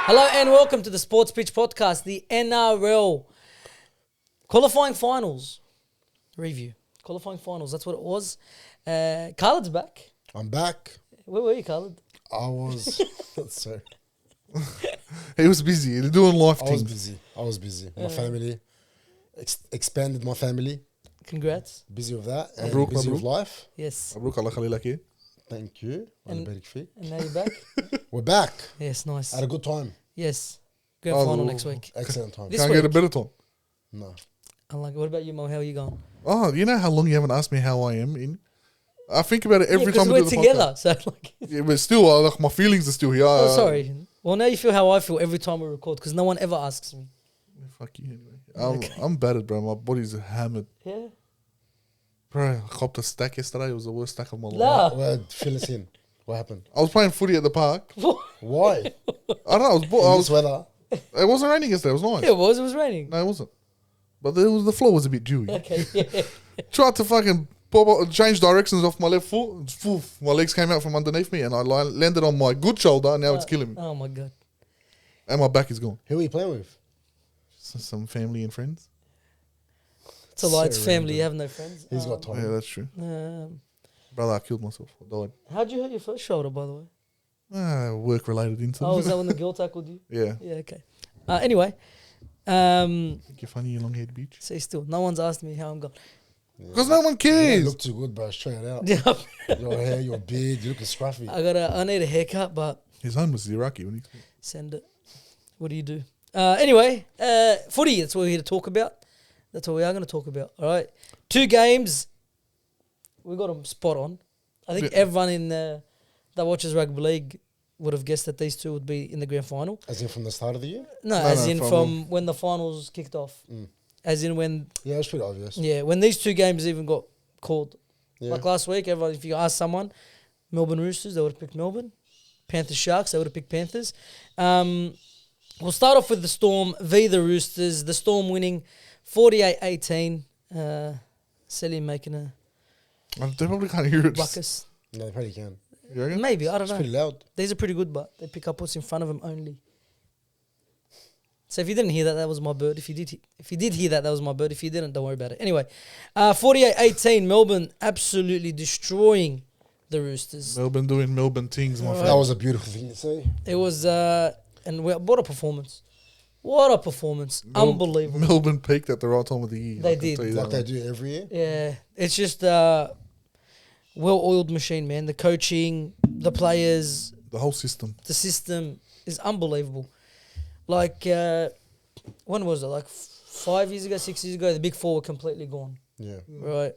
Hello and welcome to the Sports Pitch Podcast, the NRL qualifying finals review. Qualifying finals, that's what it was. Khaled's back. I'm back. Where were you, Khaled? I was... sorry. He was busy doing life things. I was busy. My family. Expanded my family. Congrats. Busy with that. And Mabruk, busy mabruk. with life. Yes. مبروك الله يخلي لك إياه. Thank you. And- And And now you're back? we're back. Yes, nice. Had a good time. Yes. Grand Oh, final well, next week. Excellent time. This Can't get a week. better time. No. I like it. What about you, Mo? How are you going? Oh, you know how long you haven't asked me how I am? I think about it every yeah, time we we're do the together. podcast. So like, Yeah, but still, like, my feelings are still here. oh, sorry. Well, now you feel how I feel every time we record because no one ever asks me. Fuck you anyway. I'm battered, bro. My body's hammered. Yeah. Bro, I copped a stack yesterday. It was the worst stack of my life. Nah. Well, fill us in. What happened? I was playing footy at the park. Why? I don't know. In this weather. It wasn't raining yesterday. It was nice. Yeah, it was. It was raining. No, it wasn't. But the floor was a bit dewy. Okay. Yeah. Tried to fucking pop up, change directions off my left foot. Poof, my legs came out from underneath me and I landed on my good shoulder. And now it's killing me. Oh my god. And my back is gone. Who are you playing with? Some family and friends. It's a lie. It's So family. You have random. no friends. He's got time. Yeah, that's true. Brother, I killed myself. I died. How'd you hurt your first shoulder, by the way? Work-related incident. Oh, was that when the girl tackled you? Yeah. Yeah. Okay. Anyway. Think you're funny, you long-haired bitch. Say still, no one's asked me how I'm going. Because no one You cares. look too good, bro. Straight out. Yeah. Your hair, your beard, you looking scruffy. I need a haircut, but His home was Iraqi when he... send it. What do you do? Anyway, footy. That's what we're here to talk about. That's what we are going to talk about. All right. 2 games. We got them spot on. I think Yeah. everyone in that watches rugby league would have guessed that these two would be in the grand final. As in from the start of the year? No, No, as no, in from when the finals kicked off. Mm. As in when, Yeah, it's pretty obvious. yeah, when these 2 games even got called. Yeah. Like last week, everyone, if you ask someone, Melbourne Roosters, they would have picked Melbourne. Panthers Sharks, they would have picked Panthers. We'll start off with the Storm v the Roosters. The Storm winning 48-18. Celine making a They probably can't hear it. ruckus. No, they probably can. You reckon? Maybe, I don't It's know. pretty loud. These are pretty good, but they pick up what's in front of them only. So if you didn't hear that, that was my bird. If you did hear that, that was my bird. If you didn't, don't worry about it. Anyway, 48-18, Melbourne absolutely destroying the Roosters. Melbourne doing Melbourne things, my Alright. That friend. was a beautiful thing to say. It was, what a performance. What a performance. Unbelievable. Melbourne peaked at the right time of the year. They I can did. tell you Like that they one. do every year. Yeah, it's just well-oiled machine, man. The coaching, the players, The whole system. the system is unbelievable. Like, when was it? Like 5 years ago, 6 years ago, the big 4 were completely gone. Yeah. Right.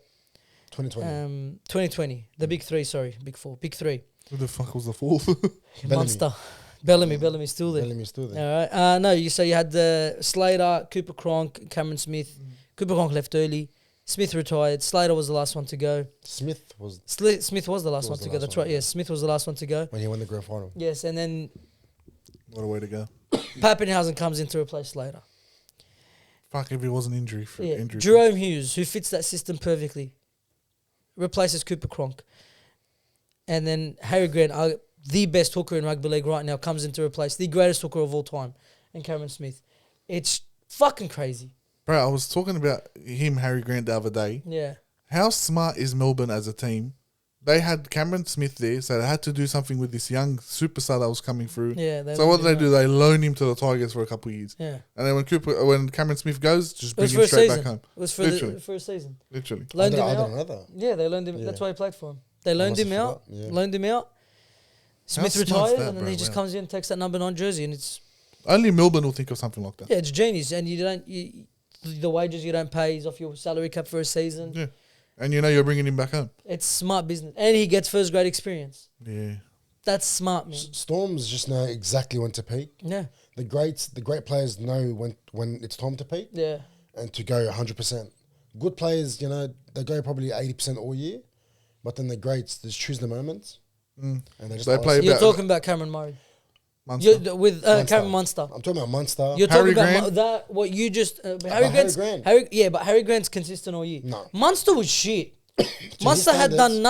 2020. 2020. The big 3, sorry. Big 4. Big 3. Who the fuck was the fourth? Bellamy. Monster. Bellamy's still there. Bellamy's still there. All right. No, you had the Slater, Cooper Cronk, Cameron Smith. Cooper Cronk left early. Smith retired. Slater was the last one to go. Smith was Smith was the last one Was to the go. last That's one, right. yeah. Yes, Smith was the last one to go. when he won the grand final. Yes, and then What a way to go. Pappenhausen comes in to replace Slater. Fuck if it wasn't injury. Yeah. Injury. Jerome Hughes, who fits that system perfectly, replaces Cooper Cronk. And then Harry Grant, the best hooker in rugby league right now, comes in to replace the greatest hooker of all time, and Cameron Smith. It's fucking crazy. Bro, I was talking about him, Harry Grant, the other day. Yeah. How smart is Melbourne as a team? They had Cameron Smith there, so they had to do something with this young superstar that was coming through. Yeah. So what do? They loan him to the Tigers for a couple of years. Yeah. And then when Cameron Smith goes, just It bring was him for a straight back season. home. It was for Literally. for a season. Literally. Loaned him I out. don't know that. Yeah, they loaned him. Yeah. That's why he played for him. They loaned must him have out. forgot, yeah. Loaned him out. Smith smart's retired, that, and then bro? he just Wow. comes in, takes that number 9 jersey, and it's Only Melbourne will think of something like that. yeah, it's genius. And the wages you don't pay is off your salary cap for a season. Yeah. And you know you're bringing him back home. It's smart business, and he gets first grade experience. Yeah. That's smart, man. Storms just know exactly when to peak. Yeah, The great players know when it's time to peak yeah, and to go 100%. Good players, they go probably 80% all year, but then the greats just choose the moments. Mm. And they just They ask- play you're about- talking about Cameron Murray. Munster. You're, with Munster. Cameron Munster. I'm talking about Munster. You're Harry talking about Grant? that. What you just Harry Harry Grant's Grant. but Harry Grant's consistent all year. No. Munster was shit. Munster had standards- done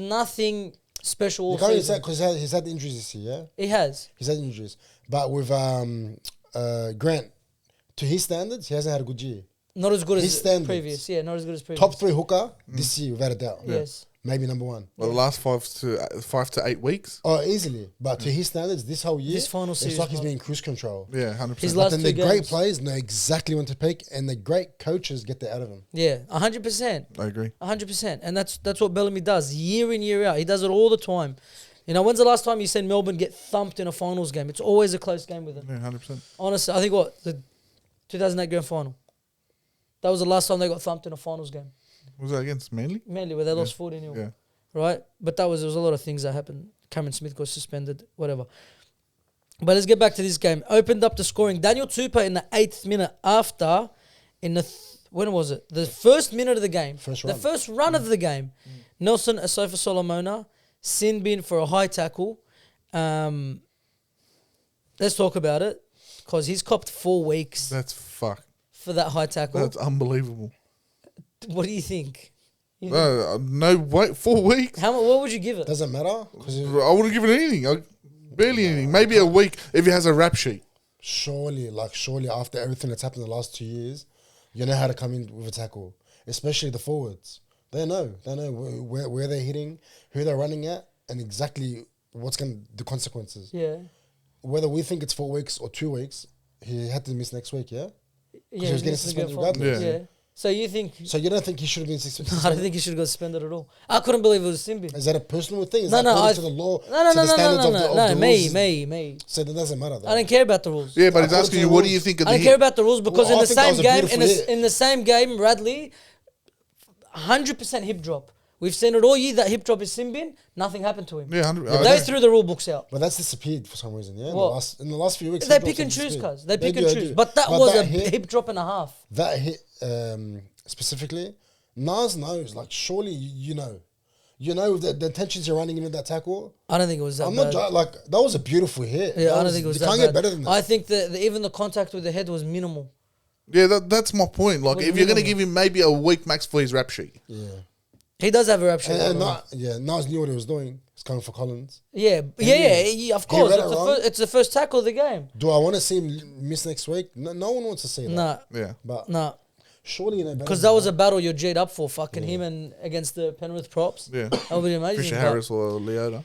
nothing special all You can't even say season. because he's had injuries this year, yeah? He has. He's had injuries. But with Grant, to his standards, he hasn't had a good year. Not as good His as standards. previous. Yeah, not as good as previous. Top 3 hooker this year, without a doubt. Yes. Maybe number 1. Well, the last 5 to 8 weeks. Oh, easily. But to his standards, this whole year, This final series, it's like he's bro. being cruise control. Yeah, 100%. His But last then 2 the great games. players know exactly when to pick, and the great coaches get that out of him. Yeah, 100%. I agree. 100%. And that's what Bellamy does year in, year out. He does it all the time. You know, when's the last time you seen Melbourne get thumped in a finals game? It's always a close game with them. Yeah, 100%. Honestly, I think the 2008 grand final. That was the last time they got thumped in a finals game. Was that against Manly? Mainly where they lost 40-0. Yeah. Right? But there was a lot of things that happened. Cameron Smith got suspended, whatever. But let's get back to this game. Opened up the scoring. Daniel Tupou in the 8th minute after, when was it? The first minute of the game. First The run. first run of the game. Nelson Asofa Solomona, sin bin for a high tackle. Let's talk about it. Because he's copped 4 weeks That's fuck. for that high tackle. That's unbelievable. What do you think? No, wait, 4 weeks? What would you give it? Doesn't matter. Because I wouldn't give it anything. Barely anything. Maybe a week if he has a rap sheet. surely after everything that's happened in the last 2 years, you know how to come in with a tackle. Especially the forwards. They know where they're hitting, who they're running at, and exactly what's the consequences. Yeah. Whether we think it's 4 weeks or 2 weeks, he had to miss next week, yeah? Yeah, he was getting missed the grand suspended final. regardless. Yeah. Yeah. So you think... So you don't think he should have been I don't think he should have got suspended at all. I couldn't believe it was Simbi. Is that a personal thing? Is No, that no, according to the law? No, no, to no, the no, standards no, of the, no, of no, the me. rules? So that doesn't matter, though. I don't care about the rules. Yeah, but he's According asking to you, the what do you rules. think of I the don't care hit? about the rules because Well, in I the think that same was a game, beautiful hit. in the same game, Radley, 100% hip drop. We've seen it all year. That hip drop is Simbin. Nothing happened to him. Yeah, 100. They threw the rule books out. But that's disappeared for some reason, yeah? What? In the last few weeks. They hip pick drops and have choose, disappeared. cuz. They pick and do, choose. do. But that was a hit, hip drop and a half. That hit specifically, Nas knows. Like, surely you know. You know the intentions you're running into that tackle. I don't think it was that I'm bad. not like that was a beautiful hit. Yeah, That I don't think it was you that can't bad. get better than that. I think that even the contact with the head was minimal. Yeah, that's my point. Like, What if do you're you going to mean? give him maybe a week max for his rap sheet. Yeah. He does have a rap sheet. And by the way. Nas knew what he was doing. He's coming for Collins. Yeah, of course. read it wrong. It's the first tackle of the game. Do I want to see him miss next week? No one wants to see that. Nah, Yeah. But nah. surely you know better. Because than that was a battle you're G'd up for, fucking him and against the Penrith props. Yeah. That would be amazing. Christian but Harris or Leota.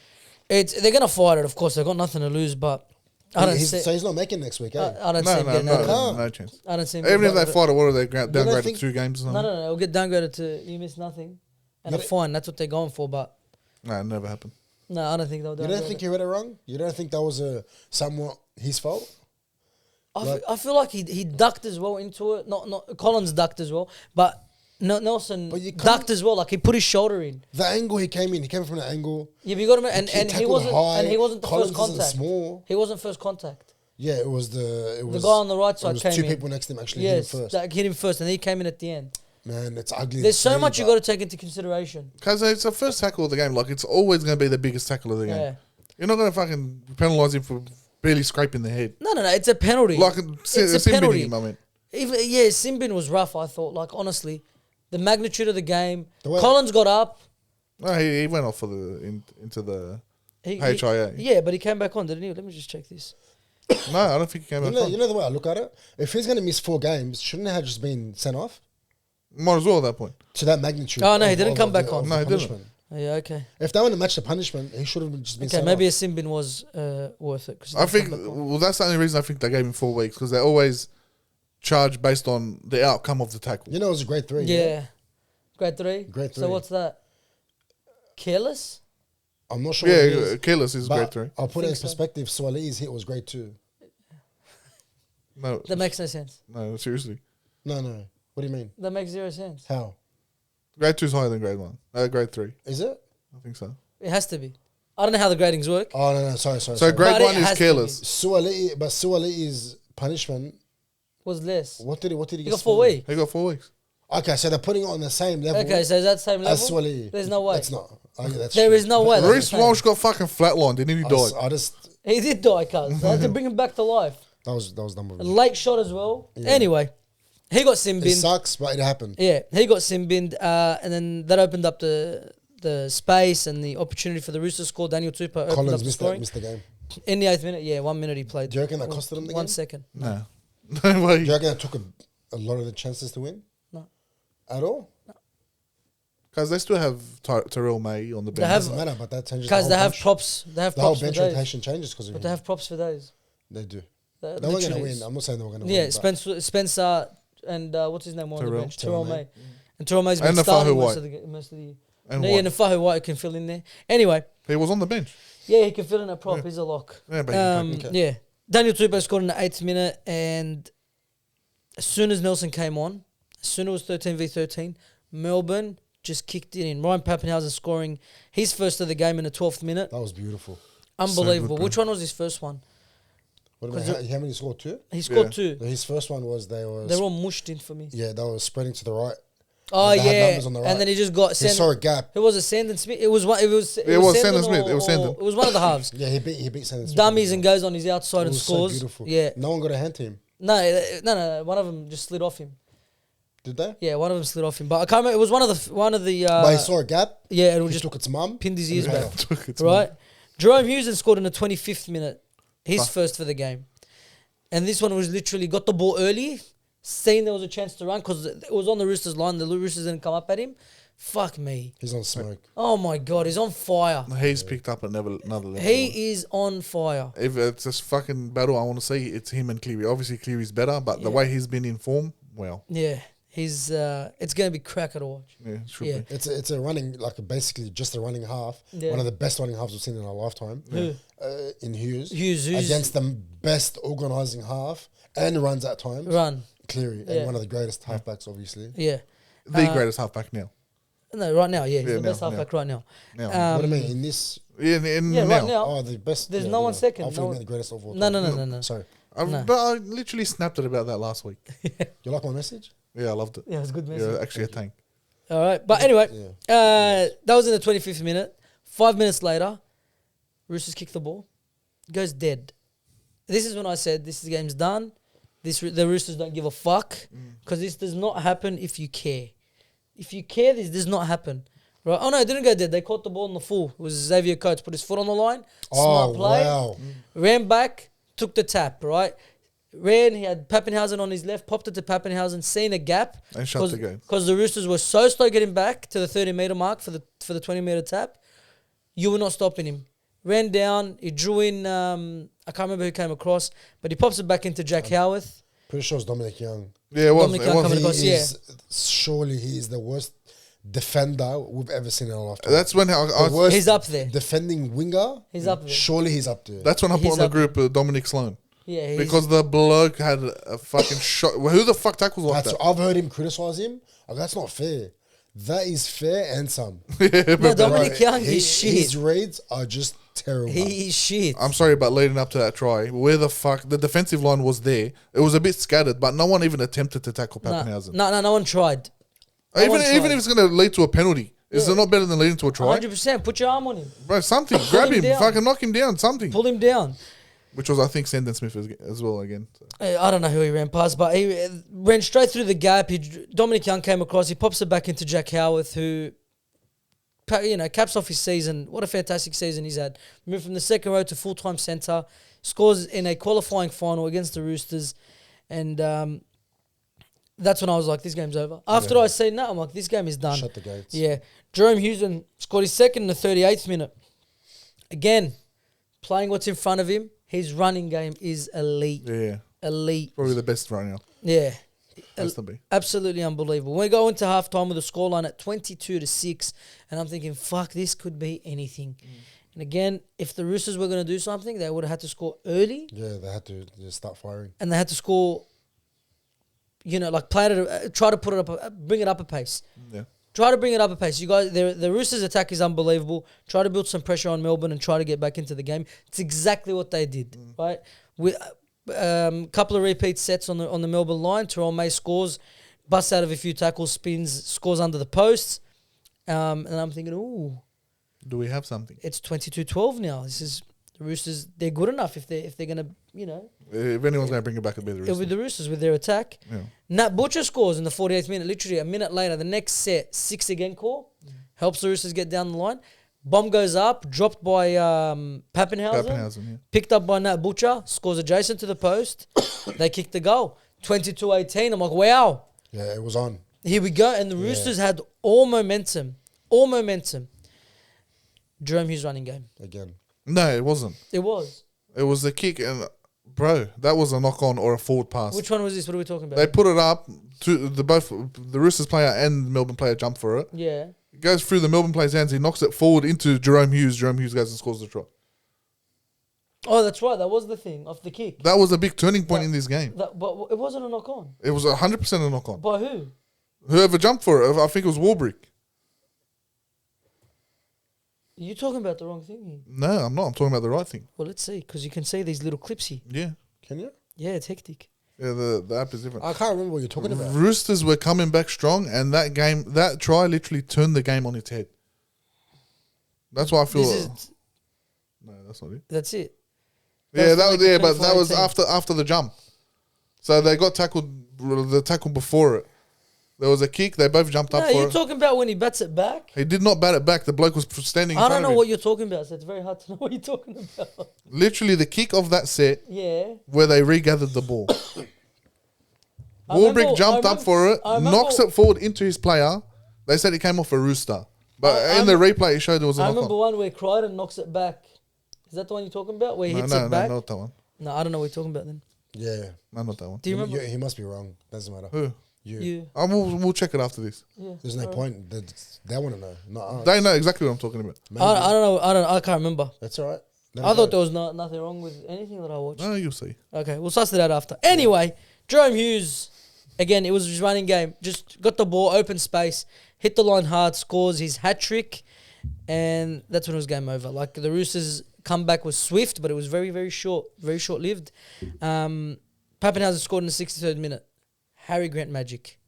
they're gonna fight it, of course. They've got nothing to lose, but I don't see. So he's not making next week, eh? I don't see him getting out of it. No chance. I don't see him. Even if getting they out of it. fight it, what are they downgraded think- 2 games or No, something? no, it'll get downgraded to you miss nothing and a You don't- fine. That's what they're going for. But No, it never happened. no, I don't think they'll. You don't think he read it wrong? You don't think that was somewhat his fault? I feel like he ducked as well into it. Not Collins ducked as well, but Nelson But you can't- ducked as well. Like he put his shoulder in. The angle he came from the angle. Yeah, but you got him, and he tackled wasn't, high. and he wasn't the Collins first isn't contact. small. He wasn't first contact. Yeah, it was the guy on the right side It was came 2 in. people next to him actually hit him Yes, first. that hit him first, and he came in at the end. Man, it's ugly. There's to so see, much you but got to take into consideration. Because it's the first tackle of the game. Like, it's always going to be the biggest tackle of the game. Yeah. You're not going to fucking penalise him for barely scraping the head. No, it's a penalty. Like, it's a Simbin penalty. him, I mean. Even Simbin was rough. I thought, like honestly, the magnitude of the game. The way- Collins got up. No, he went off for into the HIA. Yeah, but he came back on, didn't he? Let me just check this. No, I don't think he came you back know, on. you know the way I look at it? If he's going to miss 4 games, shouldn't he have just been sent off? Might as well at that point. To that magnitude. Oh, no, he of- didn't of come the- back on. of No, the he didn't. punishment. Oh, yeah, okay. If they want to match the punishment, he should have just been Okay, sent maybe a off. Simbin was worth it. 'cause he I didn't come think, back on. well, that's the only reason I think they gave him 4 weeks, because they always charge based on the outcome of the tackle. You know, it was a grade 3. Yeah. Grade 3? Grade So 3. what's that? Careless? I'm not sure what it Yeah, is. careless is But grade 3. I'll put it in Think so. perspective. Suali's hit was grade 2. No, That makes no sense. no, seriously. No. What do you mean? That makes zero sense. How? Grade 2 is higher than grade 1. Grade 3. Is it? I think so. It has to be. I don't know how the gradings work. Oh, no. Sorry. So sorry. grade But it 1 has is to careless. Suali's punishment, Was less. what did he He get? got 4 suspended? weeks. He got 4 weeks. Okay, so they're putting it on the same level Okay, so is that the same level? as Suali. There's no way. That's not. Oh, yeah, that's There true. is no way. That's Reece the same. Walsh got fucking flatlined and then he died. I just He did die, cuz. They had to bring him back to life. that was dumb of A me. late shot as well. Yeah. Anyway, he got It Simbin. sucks, but it happened. Yeah, he got Simbin, and then that opened up the space and the opportunity for the Roosters to score. Daniel Tupou opened up Collins the missed scoring. the game. In the 8th minute, yeah, 1 minute he played. Do you reckon that costed him the 1 game? second. No. No way. Do you reckon that took a lot of the chances to win? No. At all? Because they still have Terrell May on the bench. They have- Doesn't matter, but that changes Because the they whole have bench. props. They have The whole props for bench days. rotation changes because of But him. they have props for days. They do. They They were going to literally win. is. I'm not saying they were going to Yeah, win. but Spencer and what's his name on the Terrell. bench? Terrell Terrell May. May. And Terrell May's been And Nafahu starting White. most of the year. And Yeah, White. Nafahu White can fill in there. Anyway, He was on the bench. yeah, he can fill in a prop. Yeah. He's a lock. Yeah, but he can Okay. Yeah. Daniel Tupou scored in the 8th minute, and as soon as Nelson came on, as soon as it was 13v13, Melbourne just kicked it in. Ryan Pappenhausen scoring his first of the game in the 12th minute. that was beautiful. Unbelievable. bro. Which one was his first one? What about how many scored? 2? He scored Yeah. 2. His first one was They were all mushed in for me. they were spreading to the right. Oh, They had yeah. numbers on the right. And then he just got He saw a gap. Who was it? Sandon Smith? It was one. It was Sandon Smith. It was Sandon. It was one of the halves. Yeah, he beat Sanders. Dummies and goes on his outside It and was so scores. beautiful. Yeah. No one got a hand to him. No. One of them just slid off him. Did they? Yeah, one of them slid off him. But I can't remember. It was one of the. But he saw a gap. Yeah, and it He just took its mum. pinned his ears Yeah. back. Took its Right. Jerome Hughes had scored in the 25th minute. His Fuck. first for the game. And this one was literally got the ball early, saying there was a chance to run because it was on the Roosters line. The Roosters didn't come up at him. Fuck me. He's on smoke. Oh my God, he's on fire. He's picked up another level. He is on fire. If it's this fucking battle, I want to say it's him and Cleary. Obviously, Cleary's better, but the Yeah. way he's been in form, well, Yeah. He's it's gonna be cracker to watch. yeah, it should Yeah. be. It's a running, like basically just a running half. Yeah. One of the best running halves we've seen in our lifetime. Who? In Hughes. Hughes Against the best organising half and runs at times. run. Cleary. Yeah. And one of the greatest halfbacks, obviously. Yeah. The greatest halfback now. No, right now, yeah. He's Yeah, the best now, halfback right now. Now. What do you mean? In this. Yeah, Yeah, now. right now. Oh, the best. There's no one second. I thought No you one- meant the greatest of all No, time. no. Sorry. No. But I literally snapped it about that last week. You like my message? Yeah, I loved it. Yeah, it was a good message. Yeah, actually a tank. All right. But anyway, Yeah. that was in the 25th minute. 5 minutes later, Roosters kick the ball. Goes dead. This is when I said this game's done. The Roosters don't give a fuck because this does not happen if you care. If you care, this does not happen. Right? Oh, no, it didn't go dead. They caught the ball on the full. It was Xavier Coates. Put his foot on the line. Smart play. Wow. Ran back. Took the tap, right? Ran. He had Pappenhausen on his left. Popped it to Pappenhausen. Seen a gap. And shut the game. Because the Roosters were so slow getting back to the 30-metre mark for the 20-metre tap. You were not stopping him. Ran down. He drew in... I can't remember who came across. But he pops it back into Jack Howarth. Pretty sure it's Dominic Young. Yeah, it was. Dominic It Young was. coming across, yeah. Surely he is the worst defender we've ever seen in our lifetime. That's when The worst He's up there. defending winger. He's up there. Surely he's up there. that's when I put He's on the up group Dominic Sloan. Yeah, he's, Because the bloke had a fucking shot. Well, who the fuck tackles like That's, that? I've heard him criticize him. That's not fair. That is fair and some. no, Dominic Right, Young he- is shit. His reads are just terrible. He is shit. I'm sorry, but leading up to that try, where the fuck the defensive line was there, it was a bit scattered, but no one even attempted to tackle Pappenhausen. No one tried. No even one even tried. if it's going to lead to a penalty, is Yeah. it not better than leading to a try? 100%. Put your arm on him. Bro, something. Grab him him. down. Fucking knock him down. Something. Pull him down. Which was, I think, Sandon Smith as well again. So. I don't know who he ran past, but he ran straight through the gap. Dominic Young came across. He pops it back into Jack Howarth, who, caps off his season. What a fantastic season he's had. Moved from the second row to full-time centre. Scores in a qualifying final against the Roosters. And that's when I was like, this game's over. After I seen that, I'm like, this game is done. Shut the gates. Yeah. Jerome Hughes scored his second in the 38th minute. Again, playing what's in front of him. His running game is elite. Yeah. Elite. Probably the best right now. Yeah. Has to be. Absolutely unbelievable. We go into halftime with a scoreline at 22-6, and I'm thinking, fuck, this could be anything. And again, if the Roosters were going to do something, they would have had to score early, Yeah, they had to just start firing. and they had to score, play it, try to put it up, bring it up a pace. Yeah. Try to bring it up a pace. You guys, the Roosters' attack is unbelievable. Try to build some pressure on Melbourne and try to get back into the game. It's exactly what they did, right? With couple of repeat sets on the Melbourne line. Terrell May scores, busts out of a few tackles, spins, scores under the posts. And I'm thinking, ooh, Do we have something? it's 22-12 now. This is the Roosters. They're good enough if they're gonna, If anyone's going to bring it back, it'll be the it'll be Roosters. the Roosters with their attack. Yeah. Nat Butcher scores in the 48th minute. Literally a minute later, the next set, 6 again call. Helps the Roosters get down the line. Bomb goes up, dropped by Pappenhausen. Picked up by Nat Butcher, scores adjacent to the post. They kicked the goal. 22-18. I'm like, wow. Yeah, it was on. Here we go. And the Roosters had all momentum. Jerome Hughes running game. Again. No, it wasn't. It was. It was the kick, and bro, that was a knock on or a forward pass. Which one was this? What are we talking about? They put it up to both the Roosters player and the Melbourne player jump for it. Yeah. It goes through the Melbourne player's hands. He knocks it forward into Jerome Hughes. Jerome Hughes goes and scores the try. Oh, that's right. That was the thing off the kick. That was a big turning point in this game. But it wasn't a knock on. It was 100% a knock on. By who? Whoever jumped for it, I think it was Warbrick. You're talking about the wrong thing here. No, I'm not. I'm talking about the right thing. Well, let's see, because you can see these little clips here. Yeah. Can you? Yeah, it's hectic. Yeah, the app is different. I can't remember what you're talking about. Roosters were coming back strong, and that try literally turned the game on its head. That's why I feel. No, that's not it. That's it. Yeah, That's but that was 24-18. after the jump. So they got tackled. The tackle before it, there was a kick. They both jumped up No, for you're it. talking about when he bats it back. He did not bat it back. The bloke was standing. I don't know what you're talking about, so it's very hard to know what you're talking about. Literally, the kick of that set Yeah. where they regathered the ball. I remember- Warbrick jumped I up for it, I remember- knocks it forward into his player. They said it came off a Rooster, but I in the replay, it showed it was a I knock remember on. one where Crichton knocks it back. Is that the one you're talking about? Where he hits No, it back? not that one. No, I don't know what you're talking about then. Yeah. No, not that one. Do you remember? He must be wrong. Doesn't matter. Who? You. We'll check it after this. Yeah. There's no point. They want to know. Not us. They know exactly what I'm talking about. Maybe. I don't know. I can't remember. That's all right. I thought there was nothing wrong with anything that I watched. No, you'll see. Okay, we'll suss it out after. Anyway, Jerome Hughes, again, it was his running game. Just got the ball, open space, hit the line hard, scores his hat trick, and that's when it was game over. Like the Roosters' comeback was swift, but it was very, very short-lived. Pappenhausen scored in the 63rd minute. Harry Grant magic.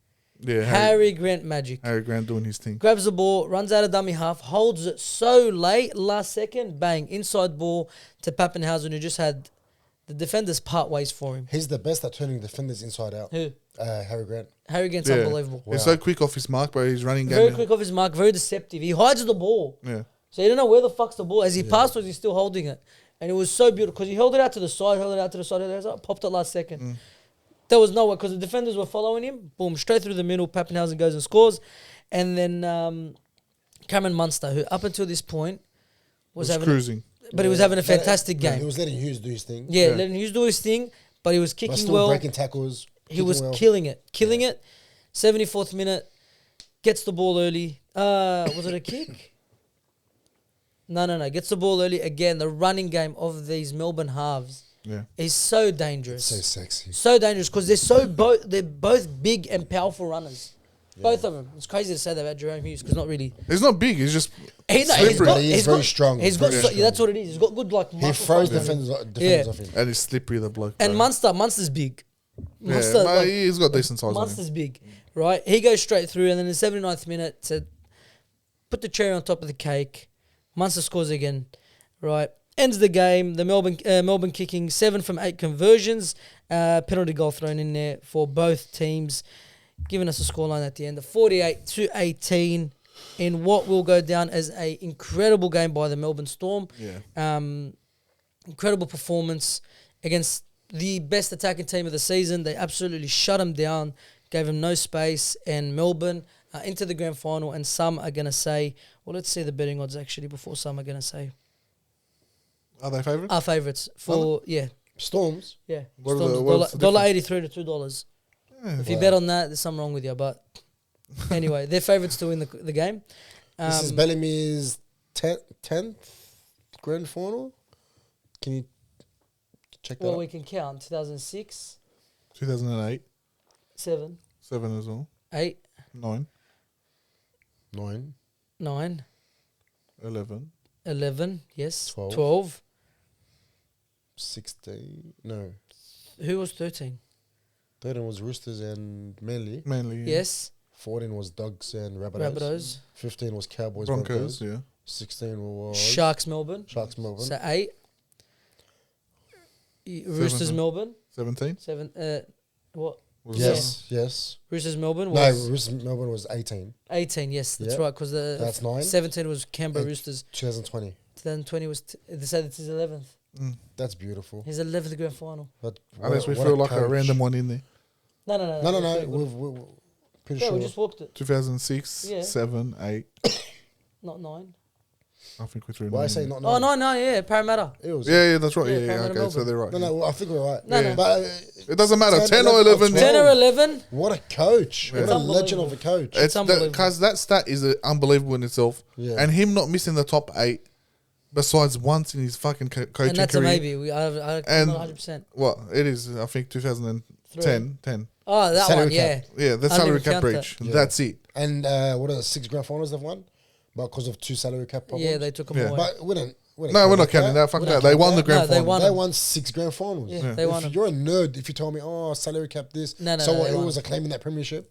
Yeah, Harry Grant magic. Harry Grant doing his thing. Grabs the ball, runs out of dummy half, holds it so late, last second, bang, inside ball to Pappenhausen, who just had the defenders part ways for him. He's the best at turning defenders inside out. Who? Harry Grant. Harry Grant's Yeah. unbelievable. He's so quick off his mark, bro. He's running game. Very quick off his mark, very deceptive. He hides the ball. Yeah. So you don't know where the fuck's the ball. As he passed was he still holding it. And it was so beautiful because he held it out to the side, popped it last second. There was nowhere because the defenders were following him. Boom, straight through the middle. Pappenhausen goes and scores. And then Cameron Munster, who up until this point was having cruising. but he was having a fantastic He game. was letting Hughes do his thing. Yeah, letting Hughes do his thing, but he was But kicking still well. breaking tackles. He was well. killing it. 74th minute, gets the ball early. Was it a kick? No. Gets the ball early again. The running game of these Melbourne halves is so dangerous. So sexy. So dangerous because they're both big and powerful runners. Both of them. It's crazy to say that about Jerome Hughes because not really. He's not big. He's just He's very strong. He's got that's what it is. He's got good like. He muscle throws fiber. defenders off him. and he's slippery. The bloke. And bro. Munster's big. Yeah, Munster, but like, he's got decent size. Munster's big, right? He goes straight through, and then in the 79th minute, said, put the cherry on top of the cake. Munster scores again, right? Ends the game. The Melbourne kicking 7 from 8 conversions. Penalty goal thrown in there for both teams, giving us a scoreline at the end of 48-18 in what will go down as a incredible game by the Melbourne Storm. Yeah. Incredible performance against the best attacking team of the season. They absolutely shut them down, gave them no space, and Melbourne into the grand final. And some are going to say, well, let's see the betting odds actually before some are going to say. Are they favourites? Our favourites for, Storms. yeah. What are Storms, what's the $1.83 to $2. Yeah. If you bet on that, there's something wrong with you. But anyway, they're favourites to win the game. This is Bellamy's 10th grand final. Can you check that Well, out? we can count 2006, 2008, 7, 7 as well, 8, 9, 9. 9, 11. 11, yes, 12. 12. 16. No. Who was 13? 13 was Roosters and Manly. Mainly. Yes, 14 was Dogs and Rabbitohs. Rabbitohs. 15 was Cowboys Broncos. Broncos. Yeah. 16 was Sharks Melbourne. Sharks Melbourne. So 8. Roosters 17. Melbourne. 17. 7. What? Yes. Roosters Melbourne No, was Roosters Melbourne was 18. 18. Yes, that's Yeah. right. Because the That's 9. 17 was Canberra And Roosters. 2020. 2020 was they said it's his 11th. That's beautiful. His 11th grand final. But Unless we what feel like coach. a random one in there. No. No. We're We're pretty yeah, sure. we just walked it. 2006, Yeah. 7, 8. Not 9. I think we threw Why I 9 say in. not Oh 9? no, yeah, Parramatta. It was. Yeah, that's right. Yeah, Yeah, Parramatta okay, so Melbourne. they're right. No, I think we're right. No, no. But It doesn't matter, 10 or 11, 11. 10 or 11. what a coach. Yeah. What a It's legend of a coach. It's unbelievable. because that stat is unbelievable in itself. Yeah. And him not missing the top 8, besides once in his fucking coaching And that's a career. maybe. I'm And- not 100%. What? It is, I think, 2010. 10. Oh, that Salary one, yeah. cap. Yeah, the I didn't salary even cap count breach. that. Yeah. That's it. And what are the 6 grand finals they've won? But because of 2 salary cap problems. Yeah, they took them Yeah. away. But we don't. No, we're not counting that. Fuck We that. don't They count won the that. grand No, they final. won. They won 6 grand finals. Yeah, they won If 'em. you're a nerd, if you told me, oh, salary cap this. No, so no, what, they it won. was claiming that premiership?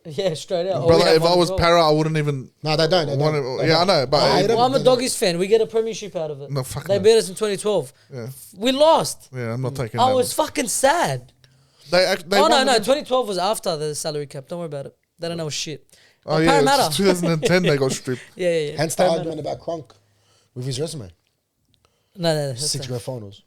Yeah, straight out. Brother, We had if one I as was well. para, I wouldn't even. No, they don't. They want don't. it. They Yeah, I don't. know, but I hate Well, I'm a They- Doggies fan. We get a premiership out of it. No, fuck They no. beat us in 2012. Yeah, We lost. yeah, I'm not taking I that. was fucking sad. They Oh, won no. the- 2012 was after the salary cap. Don't worry about it. They don't know shit. Oh yeah, Parramatta. it's 2010 they got stripped. Yeah. Hence the Parramatta. argument about Kronk with his resume. No. That's 6 not- grand finals.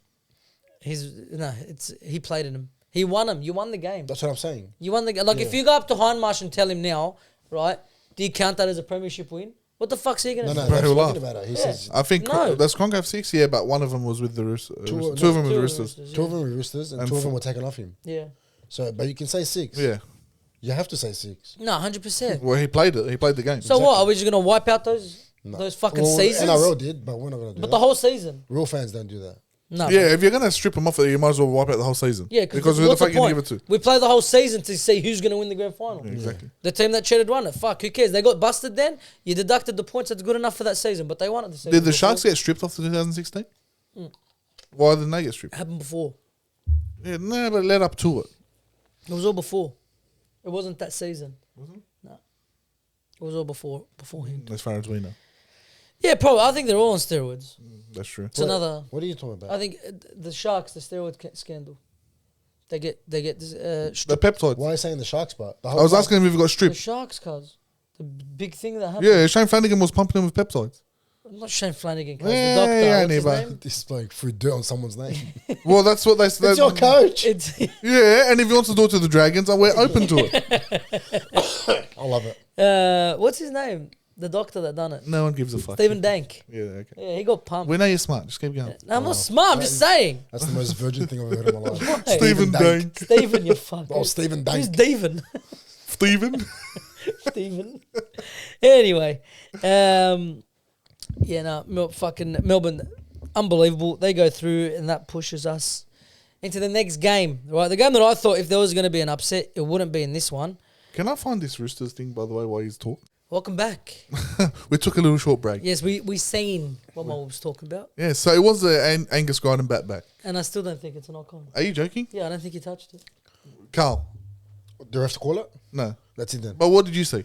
He played in them. He won them. You won the game. That's what I'm saying. You won the game. Like, if you go up to Hindmarsh and tell him now, right, do you count that as a premiership win? What the fuck's he going No, to no, say? Bro, that's he'll talking laugh. about it. He Yeah. says I think No. does Kronk have 6? Yeah, but one of them was with the Roosters. Two of them Two with of Roosters. Roosters, 2 of them were Roosters and And 2 of them four- were taken off him. Yeah. So, but you can say 6. Yeah. You have to say 6. No, 100%. Well, he played it. He played the game. So what? Are we just going to wipe out those fucking Well, seasons? NRL did, but we're not going to do But that. the whole season? Real fans don't do that. No. Yeah, if you're gonna strip him off, you might as well wipe out the whole season. Yeah, because who the what's fuck you point? give it to? We play the whole season to see who's going to win the grand final. Exactly. The team that cheated won it. Fuck, who cares? They got busted then. You deducted the points. That's good enough for that season. But they won it the season Did the before. Sharks get stripped after 2016? Why didn't they get stripped? Happened before. Yeah, no, but led up to it. It was all before. It wasn't that season. No. It was all beforehand. As far as we know, Yeah, probably. I think they're all on steroids. that's true. It's another. What are you talking about? I think the Sharks, the steroid scandal. They get The stripped. peptides. Why are you saying the Sharks part? I was asking him if he got The stripped. Sharks, cuz the big thing that happened. Yeah, Shane Flanagan was pumping him with peptides. Not Shane Flanagan, cuz Yeah, the doctor. yeah, what's his neighbour. name? This bloke threw dirt on someone's name. Well, that's what they said. It's your coach. It's Yeah, and if he wants to do it to the Dragons, we're open to it. I love it. what's his name? The doctor that done it. No one gives a fuck. Stephen Dank. Yeah, okay. Yeah, he got pumped. We know you're smart. Just keep going. No, I'm not smart. I'm just saying. That's the most virgin thing I've ever heard in my life. Why? Stephen Dank. Stephen, you fuck. Oh, Stephen Who's Dank. Steven? Stephen. Stephen. Anyway, fucking Melbourne, unbelievable. They go through, and that pushes us into the next game. Right, the game that I thought if there was going to be an upset, it wouldn't be in this one. Can I find this Roosters thing, by the way, while he's talking? Welcome back. We took a little short break. Yes, we seen what Mo was talking about, Yeah, so it was the Angus Crichton bat back. and I still don't think it's a knock on. Are you joking? Yeah, I don't think he touched it. Carl? Do I have to call it? No. That's it then. But what did you see?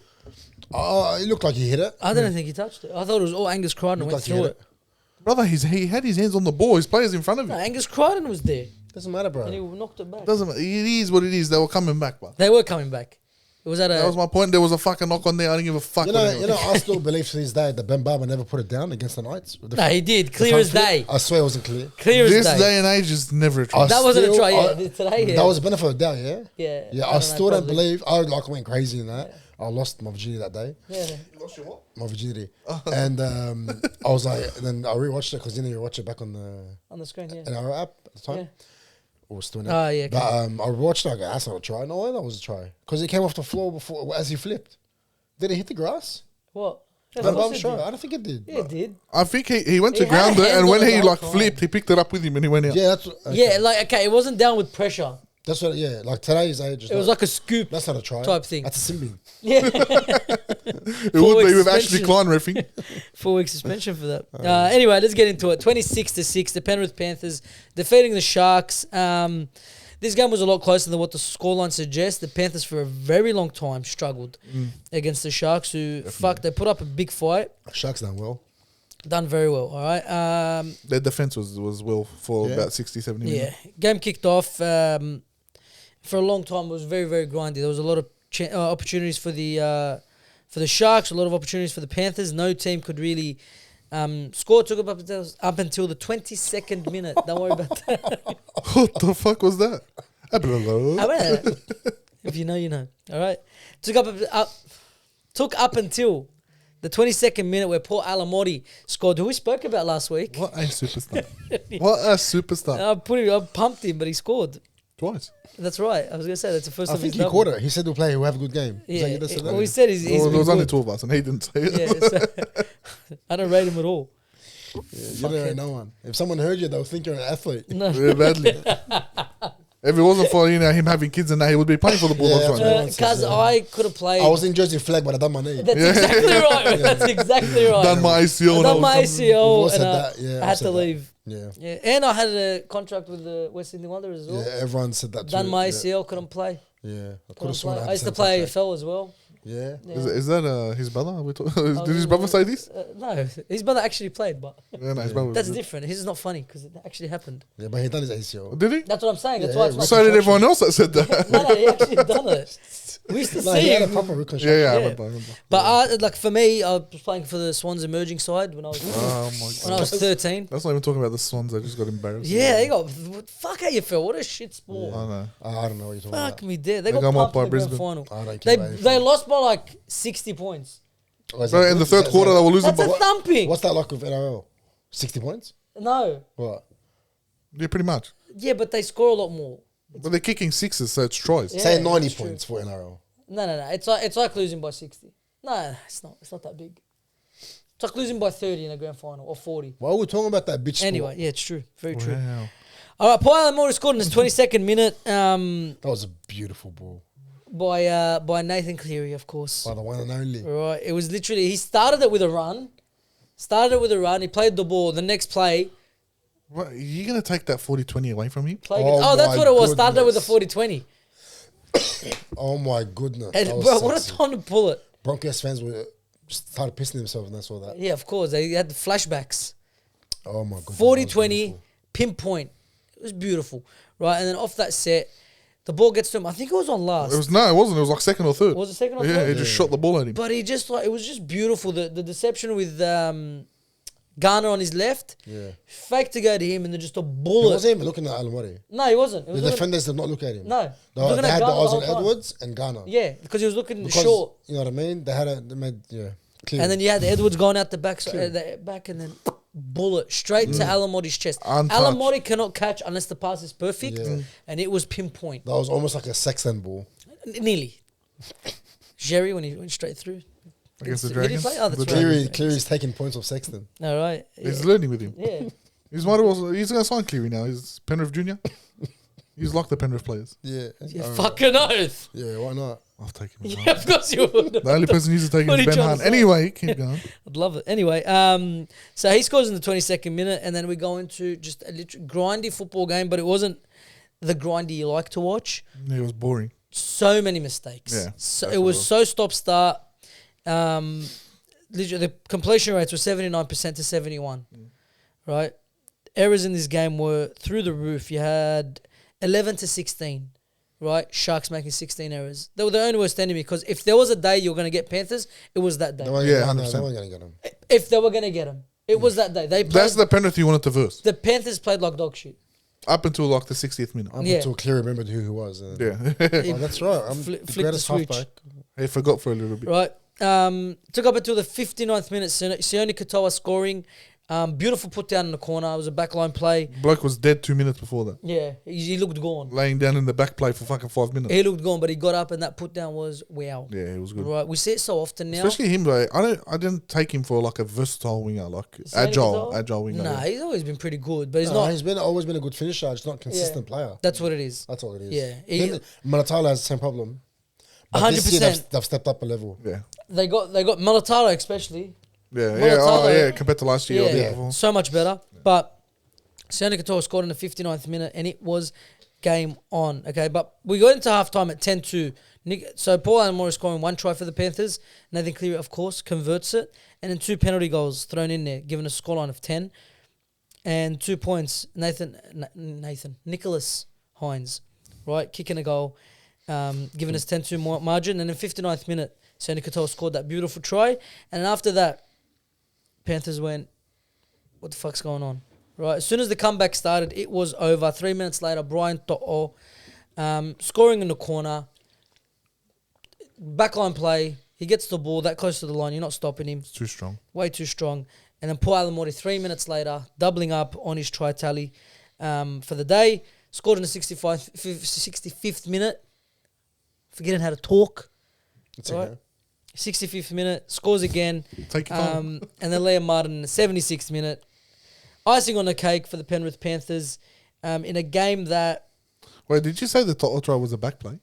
It looked like he hit it. I didn't think he touched it. I thought it was all Angus Crichton Looked went like he through hit it. it. Brother, he had his hands on the ball. His players in front of No, him. Angus Crichton was there, Doesn't matter, and he bro. knocked it back. Doesn't matter. It is what it is. They were coming back, but They were coming back. It was at that was a. my point. There was a fucking knock on there. I didn't give a fuck. You what know, anyone- I still believe to this day that Ben Barber never put it down against the Knights. With the No, he did. the Clear front as flip. day. I swear it wasn't clear. Clear This as day day. and age is never a I try. That wasn't a still- try. Yeah, I- today. Yeah. That was a benefit of the doubt, yeah? Yeah. Yeah, I don't still don't probably. believe. I went crazy in that. I lost my virginity that day. Yeah. My virginity. And I was like, and then I rewatched it because you rewatch it back on the On the screen, yeah. NRL app at the time. Yeah. Or still in Oh, yeah. But I watched it. I go, that's not a try. No, that was a try. Because he came off the floor before as he flipped. Did it hit the grass? What? Yeah, Ben of course Barber it try? did. I don't think it did. Yeah, it did. I think he went to He had ground it, hands and on when it he the like whole flipped, he picked it up with him and he went out. Yeah, that's okay. Yeah, like, okay, it wasn't down with pressure. That's what. Yeah, like today's age. It was like a scoop. that's not a try type thing. That's a sin bin. Yeah. It 4 would be weeks with Ashley suspension. Klein reffing. 4 weeks suspension for that. Anyway, let's get into it. 26-6, the Penrith Panthers defeating the Sharks. This game was a lot closer than what the scoreline suggests. The Panthers, for a very long time, struggled against the Sharks, who, they put up a big fight. Sharks done well. Done very well, all right? Their defense was well for Yeah. about 60, 70 minutes. Yeah. Game kicked off. for a long time, it was very, very grindy. There was a lot of opportunities for the Sharks, a lot of opportunities for the Panthers. No team could really score. Took up until the 22nd minute. Don't worry about that. What the fuck was that? If you know, you know. All right. Took up until the 22nd minute where Paul Alamotti scored, who we spoke about last week. What a superstar. What a superstar. I pumped him, but he scored. Twice. That's right. I was going to say that's the first I time think he's he caught it. He said he'll play. He'll have a good game. Yeah. Well, He said he's Well, there was been only good. 2 of us, and he didn't say it. Yeah, so I don't rate him at all. you don't know no one. If someone heard you, they'll think you're an athlete. No. Yeah, badly. If it wasn't for him having kids and that, he would be playing for the Bulldogs Yeah, right now. Because I could have played. I was in Jersey flag, but I done my knee. That's exactly right. That's exactly right. Done my ACL. I done my We've ACL all and said that. Yeah, I had I've to said that. leave. Yeah. Yeah, and I had a contract with the West Sydney Wanderers as well. Yeah, everyone said that too. Done my yeah. ACL, couldn't play. Yeah. I could Couldn't have sworn play. I I used to play AFL as well. Yeah. Yeah. Is that his brother? Did his brother say this? No, his brother actually played, but Yeah, no, his brother. that's different. His is not funny because it actually happened. Yeah, but he done his ACL. Did he? That's what I'm saying. That's Yeah, why it's yeah, not So did contraction. everyone else that said that. No, he actually done it. We used to No, see he had a him. proper reconstruction. Yeah, I Yeah. remember. But like for me, I was playing for the Swans emerging side when I was Oh my when I god. was 13. That's not even talking about the Swans. I just got embarrassed. Yeah, they got fuck AFL. What a shit sport. I know. I don't know what you're talking Fuck about. me dead. They They got got pumped by in the grand Brisbane. final. I don't They care about they AFL. lost by like 60 points. Oh, is So that in the good? third Is quarter, that- they were losing. That's a By, thumping. What's that like with NRL? 60 points? No. What? yeah, pretty much. Yeah, but they score a lot more. But they're kicking sixes, so it's tries. Yeah, Say 90 that's true. points for NRL. No. It's like losing by 60. No, it's not. It's not that big. It's like losing by 30 in a grand final or 40. Why are we talking about that bitch sport? Anyway, yeah, it's true. Very true. Wow. All right, Paul Allen scored in his 22nd minute That was a beautiful ball. by Nathan Cleary, of course. By the one and only. Right, it was literally he started it with a run. He played the ball. The next play, What, are you going to take that 40-20 away from him? Oh that's my what it was. Started it with a goodness. 40-20. Oh my goodness. And that was bro, what a sexy. time to pull it. Broncos fans were started pissing themselves when they saw that. Yeah, of course. They had the flashbacks. Oh my goodness. 40-20, pinpoint. It was beautiful. Right, and then off that set, the ball gets to him. I think it was on last. It wasn't. It was like second or third. Was it second or Yeah, third? he just shot the ball at him. But he just like it was just beautiful. The deception with Garner on his left, Yeah. fake to go to him, and then just a He bullet. wasn't even looking at Alamori. No, he wasn't. He The was looking, defenders did not look at him. no, he was They, looking they at had the Garner eyes the on whole time. Edwards and Ghana. Yeah, because he was looking Because, short, you know what I mean? They made, clear. and then you had Edwards going out the back, and then bullet straight to Alamotti's chest. Untouched. Alamotti cannot catch unless the pass is perfect, Yeah. and it was pinpoint, That was almost like a Sexton ball. nearly. Jerry when he went straight through. Against the Did he Dragons. play? Oh, that's The right. Dragons. Cleary's taking points off Sexton. All right. He's Yeah. learning with him. Yeah. He's going to sign Cleary now. He's Penrith Junior. He's like the Penrith players. Yeah. Yeah, fucking oath. Yeah, why not? I'll take him. Yeah, of course you would. The only person who's taking What are is you Ben trying Hunt. to say? Anyway, keep going. I'd love it. Anyway, so he scores in the 22nd minute, and then we go into just a literally grindy football game, but it wasn't the grindy you like to watch. Yeah, it was boring. So many mistakes. Yeah, So that's it what was it was. so stop-start. Literally, the completion rates were 79% to 71. Right? Errors in this game were through the roof. You had 11 to 16. Right? Sharks making 16 errors. They were the only worst enemy because if there was a day you were going to get Panthers, it was that day. They weren't Yeah, gonna- 100%. They weren't going to get him. If they were going to get them. It was that day. They played, That's the Penrith you wanted to verse. the Panthers played like dog shit. Up until like the 60th minute. Up Yeah. until Cleary remembered who he was. Yeah. Oh, that's right. I'm Flip the the greatest switch. halfback. He forgot for a little bit. Right. Took up until the 59th minute. Sione Katoa scoring. Beautiful put down in the corner. It was a backline play. Bloke was dead 2 minutes before that. Yeah, he looked gone. Laying down in the back play for fucking 5 minutes. He looked gone, but he got up and that put down was wow. Yeah, it was good. Right, we see it so often now. Especially him though. I didn't take him for like a versatile winger, like Sione Katoa? agile winger. Nah, yeah. he's always been pretty good, but he's No, not. he's always been a good finisher. Just not a consistent player. That's what it is. That's all it is. Yeah, Him, Malatala has the same problem. But this year 100%. they've stepped up a level. Yeah. They got Malatala especially. Yeah, Malatala- compared to last year or the year Yeah, before. so much better. But Sione Katoa scored in the 59th minute and it was game on. Okay, but we got into halftime at 10-2. So Paul Allen scoring one try for the Panthers. Nathan Cleary, of course, converts it. And then 2 penalty goals thrown in there, giving a scoreline of 10. And 2 points, Nicholas Hines. right? Kicking a goal, giving us 10-2 margin. And in 59th minute, Sonny Katoa scored that beautiful try. And then after that, Panthers went, what the fuck's going on? Right? As soon as the comeback started, it was over. 3 minutes later, Brian To'o scoring in the corner. Backline play. He gets the ball that close to the line. You're not stopping him. It's too strong. Way too strong. And then Paul Alamori, 3 minutes later, doubling up on his try tally for the day. Scored in the 65th minute. Forgetting how to talk. It's right? okay. 65th minute. Scores again. Take your time. And then Liam Martin in the 76th minute. Icing on the cake for the Penrith Panthers in a game that... Wait, did you say the To'o try was a back play?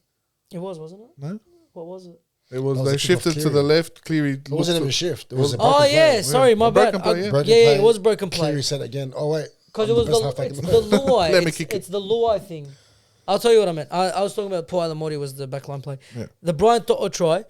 It was, wasn't it? No? What was it? It was. That was They a kick off shifted to Cleary. the left. Cleary. It wasn't even a shift. It was a Oh, broken yeah. play. Sorry, my A bad. broken play, yeah. Broken Yeah, play. it was broken play. Cleary said again. Oh, wait. Because I'm it was the best halfback it's in the the world. Luai. Let me kick it. It's the Luai thing. I'll tell you what I meant. I was talking about Paul Alamori was the backline play. Yeah. The Brian To'o try,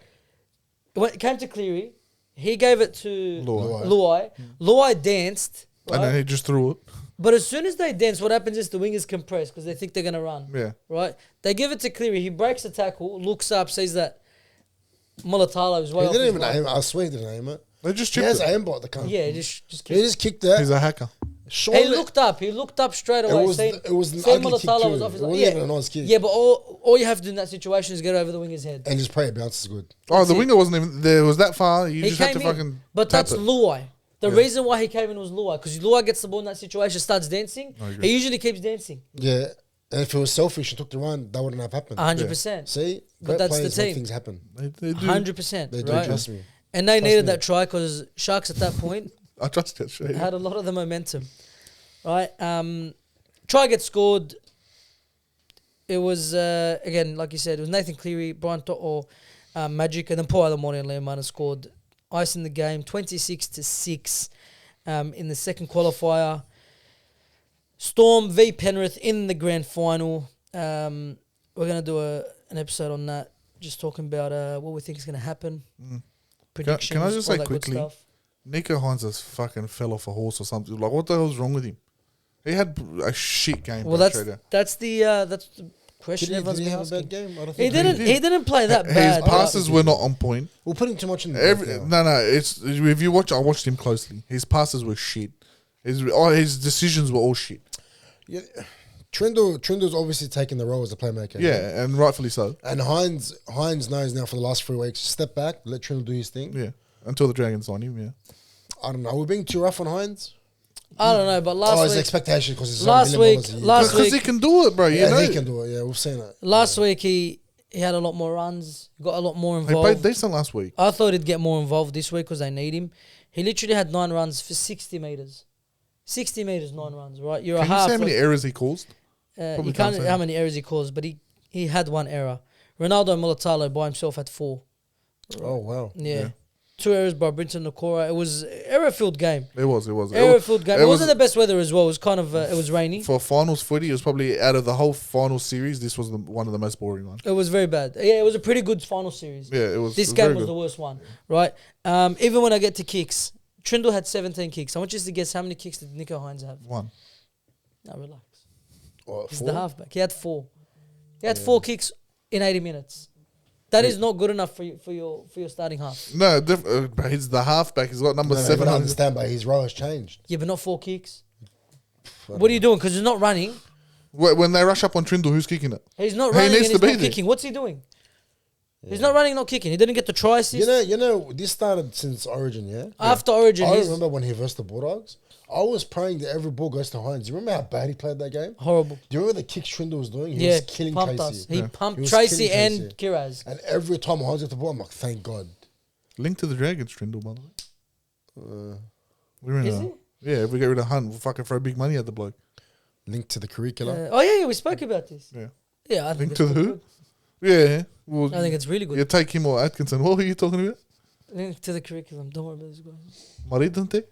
when it came to Cleary, he gave it to Luai. Luai. Luai danced, And then right? he just threw it. But as soon as they dance, what happens is the wingers compress because they think they're going to run. Yeah. Right? They give it to Cleary. He breaks the tackle, looks up, sees that Mulatalo is way He off didn't his even line. aim. I swear he didn't aim it. They just He chipped has it. aimbot, the cunt. Yeah, just He kicked. just kicked that. He's a hacker. Surely, He looked up. He looked up straight it away. was, saying, it was an saying ugly kick Mulatalo too. was off It his wasn't line. even a nice kick. Yeah, but all you have to do in that situation is get over the winger's head. And just pray it bounces good. Oh, That's the it. winger wasn't even there. Was that far? You He just had to came in, fucking. but tap that's it. Luai. The Yeah. reason why he came in was Luai, because Luai gets the ball in that situation, starts dancing. I agree. He usually keeps dancing, Yeah. And if it was selfish and took the run, that wouldn't have happened. 100%, See? But Great that's the players make team. things happen. They do. 100%. They do, right? trust me. And they Trust needed me. that try because Sharks at that point I trust that shit. had a lot of the momentum, right? Try gets scored. It was again, like you said, it was Nathan Cleary, Brian To'o, Magic, and then Paul Alamori and Liam Martin scored, ice in the game, 26-6 in the second qualifier. Storm v Penrith in the grand final. We're gonna do an episode on that, just talking about what we think is gonna happen. Predictions. Can I just all say that good quickly? stuff. Nico Hines has fucking fell off a horse or something. Like, what the hell's wrong with him? He had a shit game. Well, bro, that's Trader. the question Did everyone's he been have a asking. bad game? I don't He think didn't. He didn't play that His bad. passes were not on point. We're putting too much in the No. It's if you watch. I watched him closely. His passes were shit. His decisions were all shit. Yeah. Trindle's obviously taking the role as a playmaker. Yeah, and rightfully so. And Hines knows now for the last 3 weeks, step back, let Trindle do his thing. Yeah, until the Dragons on him. Yeah. I don't know. Are we being too rough on Hines? I don't know, but last his week, expectation because he's last $1 million week- a year. last Because he week- can do it, bro. You yeah, know. he can do it. Yeah, we've seen it. last week he had a lot more runs, got a lot more He played involved. decent last week. I thought he'd get more involved this week because they need him. He literally had 9 runs for 60 meters. 60 meters, 9 runs. Right, you're Can a you half. see how many errors he caused? You can't can't say how that. many errors he caused, but he had 1 error. Ronaldo Mulatalo by himself had 4. Oh, wow. Yeah. 2 errors by Brinton Nakora. It was error-filled game. It was. Error-filled game. It wasn't the best weather as well. It was kind of it was rainy. For finals footy, it was probably out of the whole final series. This was one of the most boring ones. It was very bad. Yeah, it was a pretty good final series. Yeah, it was. This it was game very was good. the worst one, right? Even when I get to kicks, Trindle had 17 kicks. I want you to guess how many kicks did Nico Hines have? 1. Now relax. What, He's 4? the halfback. He had 4. He had 4 kicks in 80 minutes. That is not good enough for your starting half. No, but he's the halfback. He's got number No, 7 I on his. understand, but his role has changed. Yeah, but not 4 kicks. What are you doing? Because he's not running. When they rush up on Trindle, who's kicking it? He's not He running needs and he's to be not there. kicking. What's he doing? He's not running, not kicking. He didn't get the try assist. You know, this started since Origin, yeah? After Origin, I he's remember when he versed the Bulldogs. I was praying that every ball goes to Hines. Do you remember how bad he played that game? horrible. Do you remember the kicks Trindle was doing? He Yeah, was killing pumped Casey. us. He Yeah. pumped He was Tracy killing and Casey. Kiraz. And every time Hines got the ball, I'm like, thank God. Link to the Dragons, Trindle, by the way. We're in Is a, it? Yeah, if we get rid of Hunt, we'll fucking throw big money at the bloke. Link to the curriculum. Oh yeah, we spoke about this. Yeah. Yeah, I think Link it's to the really who? good. Yeah. Well, I think it's really good. you take him or Atkinson. What were you talking about? Link to the curriculum. Don't worry about this guy. Maridante?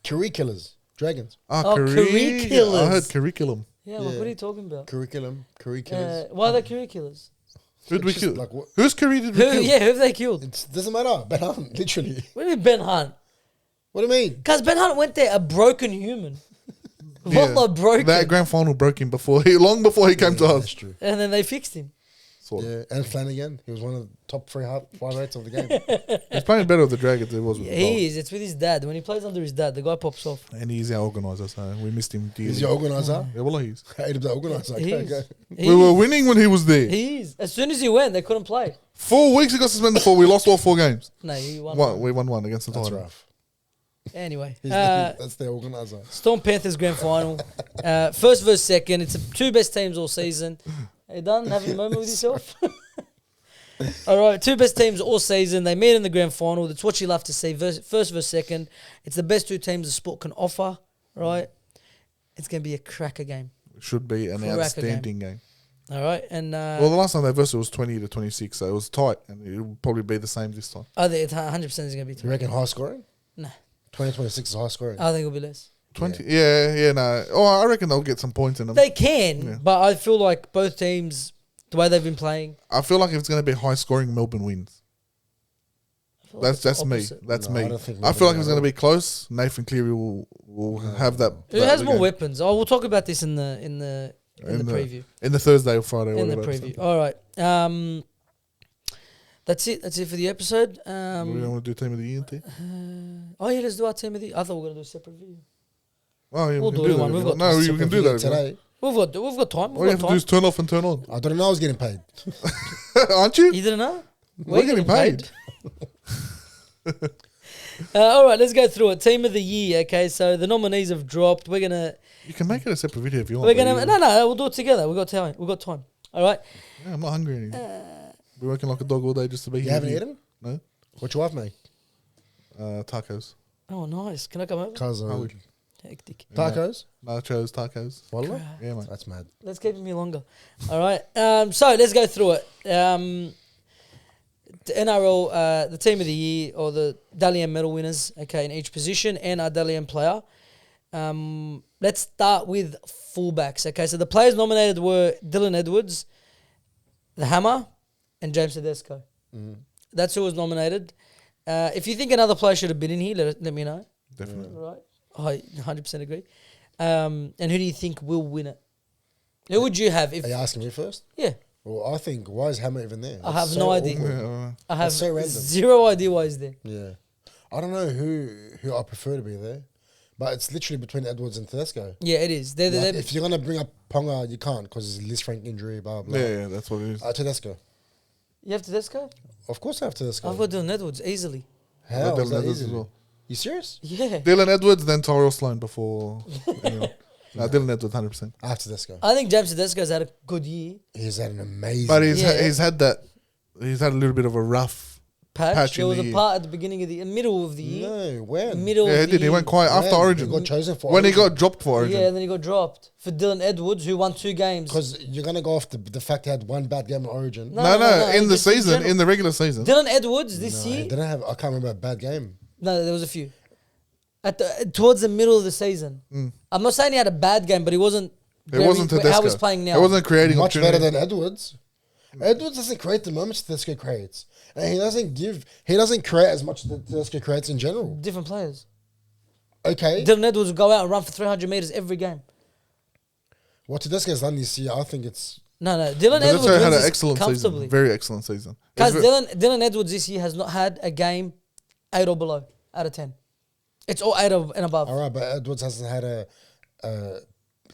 Curriculums. Dragons. Oh, curriculums. I heard curriculum. Yeah, Look, Yeah. what are you talking about? Curriculum. Curriculums. Why are they curriculars? Who'd we It's just kill? like what- Whose career did we Who? kill? Yeah, who have they killed? It doesn't matter. Ben Hunt, literally. What do you mean Ben Hunt? What do you mean? Because Ben Hunt went there a broken human. Wallah broke That him. grand final broke him long before he came to That's us. true. And then they fixed him. Sort of. Yeah, and Flanagan, he was one of the top 3 fly rates of the game. He's playing better with the Dragons than he was with Yeah, the he Dogs. is. It's with his dad. When he plays under his dad, the guy pops off. And he's our organiser, so we missed him dearly. He's your organizer. Yeah, well, he is. Hey, the organizer. He Okay, is. go. He We were is. winning when he was there. He is. As soon as he went, they couldn't play. 4 weeks he got suspended for. We lost all 4 games. No, he won. We won 1 against the That's Titans. rough. Anyway, That's the organizer. Storm Panthers grand final. First versus second. It's the 2 best teams all season. Are you done having a moment with yourself? All right, 2 best teams all season. They meet in the grand final. That's what you love to see. First versus second. It's the best 2 teams the sport can offer. Right? It's going to be a cracker game. Should be an Cracker outstanding game. All right, and Well, the last time they versed was 20-26, so it was tight, and it will probably be the same this time. I think it's 100% is going to be You 3. reckon high scoring? Nah. 2026 is high scoring. I think it'll be less. 20? Yeah, no. Oh, I reckon they'll get some points in them. They can, Yeah. but I feel like both teams, the way they've been playing, I feel like if it's going to be high scoring, Melbourne wins. I feel like it's That's the me. opposite. That's No, me. I don't think I feel like Melbourne if it's going to be close, Nathan Cleary will have that. Who that has more game. weapons? Oh, we'll talk about this in the preview. In the Thursday or Friday. In the whatever preview. All right. That's it. That's it for the episode. We don't want to do Team of the Year, T? Oh yeah, let's do our team of the. I thought we were gonna do a separate video. Oh, yeah, We'll we can do do it that. one. if We've you got want. No, we Separate can do video that. if you want. today. We've got time. All you We've have to got do is time. turn off and turn on. I didn't know I was getting paid. Aren't you? You didn't know? We're getting paid. All right, let's go through it. Team of the year. Okay, so the nominees have dropped. We're gonna. You can make it a separate video if you want. We're but gonna. you- No. We'll do it together. We've got time. We've got time. All right. Yeah, I'm not hungry anymore. We're working like a dog all day just to be You here. haven't with eaten? No. What your wife make? Tacos. Oh, nice. Can I come over? Cause I would. Hectic. tacos. Tacos. Wallah? Yeah, mate. That's mad. Let's keep me longer. All right. So let's go through it. The NRL, the team of the year or the Dally M medal winners, okay, in each position, and our Dally M player. Let's start with fullbacks. Okay, so the players nominated were Dylan Edwards, the Hammer, and James Tedesco. That's who was nominated. If you think another player should have been in here, let me know. Definitely. Right, I 100% agree. And who do you think will win it? Who would you have if? Are you asking me first? Yeah, Well, I think, why is Hammer even there? I That's have no idea. awkward. Yeah, I have so random. 0 idea why he's there. Yeah. I don't know who I prefer to be there, but it's literally between Edwards and Tedesco. Yeah, it is. Like, if you're going to bring up Ponga, you can't because it's Liz Frank injury, blah, blah. yeah, that's what it is. Tedesco. You have Tedesco? Of course I have Tedesco. I've got Dylan Edwards easily. How Dylan is that Edwards easy? as well. You serious? Yeah. Dylan Edwards, then Tyrell Sloan before. anyone. No, Dylan Edwards, 100%. I have Tedesco. I think James Tedesco's had a good year. He's had an amazing... But he's Yeah. he's had a little bit of a rough. Patch. Patch There in was the a year. part at the beginning of the middle of the year. No, when? Middle Yeah, of he the did. He year. went quiet after When? Origin. He got chosen for When he Origin. got dropped for Origin. Yeah, and then he got dropped for Dylan Edwards, who won 2 games. Because you're going to go off the fact he had one bad game in Origin. No, No, in the just in season, general. in the regular season. Dylan Edwards this No, he year. didn't have... I can't remember a bad game. No, there was a few. Towards the middle of the season. I'm not saying he had a bad game, but he wasn't. It wasn't Tedesco. How he's playing now. It wasn't creating Much better opportunity. than Edwards. Edwards doesn't create the moments Tedesco creates. And he doesn't create as much as Tedesco creates in general. different players. Okay. Dylan Edwards would go out and run for 300 meters every game. What Tedesco's done this year, I think it's... No. Dylan Edwards Tedesco had wins an this excellent comfortably. season. Very excellent season. Because It's ve- Dylan Edwards this year has not had a game 8 or below out of 10. It's all 8 and above. All right, but Edwards hasn't had a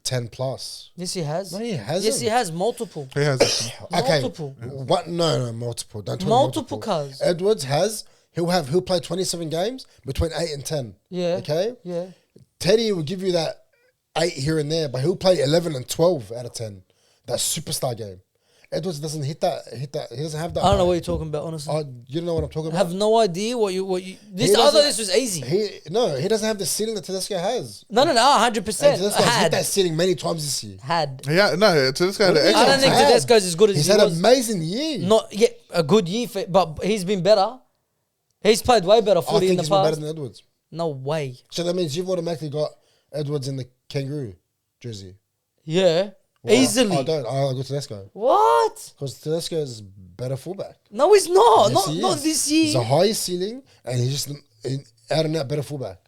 10 plus. Yes, he has. No, he hasn't. Yes, he has multiple. He has. Okay. Multiple. What? No, multiple. Don't tell me Multiple cars. Edwards has... He'll play 27 games between 8 and 10. Yeah. Okay? Yeah. Teddy will give you that 8 here and there, but he'll play 11 and 12 out of 10. That superstar game. Edwards doesn't hit that. He doesn't have that. I don't know high. what you're talking about, honestly. You don't know what I'm talking I about? have no idea what you. This He I thought doesn't- this was easy. He doesn't have the ceiling that Tedesco has. No, 100%. And Tedesco has hit Had. that ceiling many times this year. Had. Yeah, no, Tedesco had an I don't excellent think Had. Tedesco's as good as He's he had an was. amazing year. Not yet a good year, but he's been better. He's played way better I footy in think the he's been better past. than Edwards. No way. So that means you've automatically got Edwards in the kangaroo jersey. Yeah. Well, Easily. I don't. I got Tedesco. What? Because Tedesco is better fullback. No, he's not. Yes, he Not is. this He's a year. high ceiling and he's just an out and out better fullback.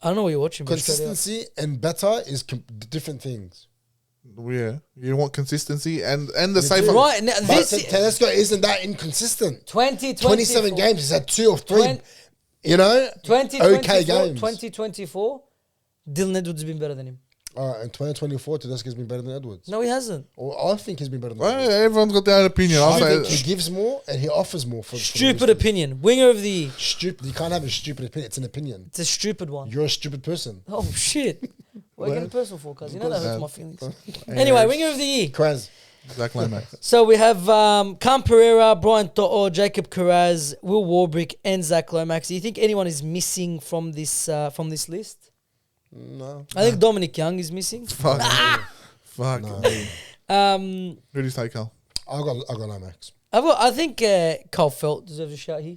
I don't know what you're watching. But Consistency and better is different things. Yeah, you want consistency and the safer. Right now, But this Tedesco isn't that inconsistent. 27 games, he's had 2 or 3. You know, 2024, okay games. 2024, Dylan Edwards has been better than him. All right, in 2024, Tedesco's been better than Edwards. No, he hasn't. Well, I think he's been better than Well, Edwards. everyone's got their own opinion. I'll I think say he gives more and he offers more. For Stupid the Roosters. opinion. Winger of the year. Stupid. You can't have a stupid opinion. It's an opinion. It's a stupid one. You're a stupid person. Oh, shit. What are you getting personal for, cuz? You know that hurts my feelings. Yeah. Anyway, winger of the year. Kraz. Zach Lomax. So we have Cam Pereira, Brian To'o, Jacob Carraz, Will Warbrick, and Zach Lomax. Do you think anyone is missing from this list? No. I think Dominic Young is missing. Fuck. Fuck. No. Who do you say, Carl? I got Lomax. I think Cole Felt deserves a shout here.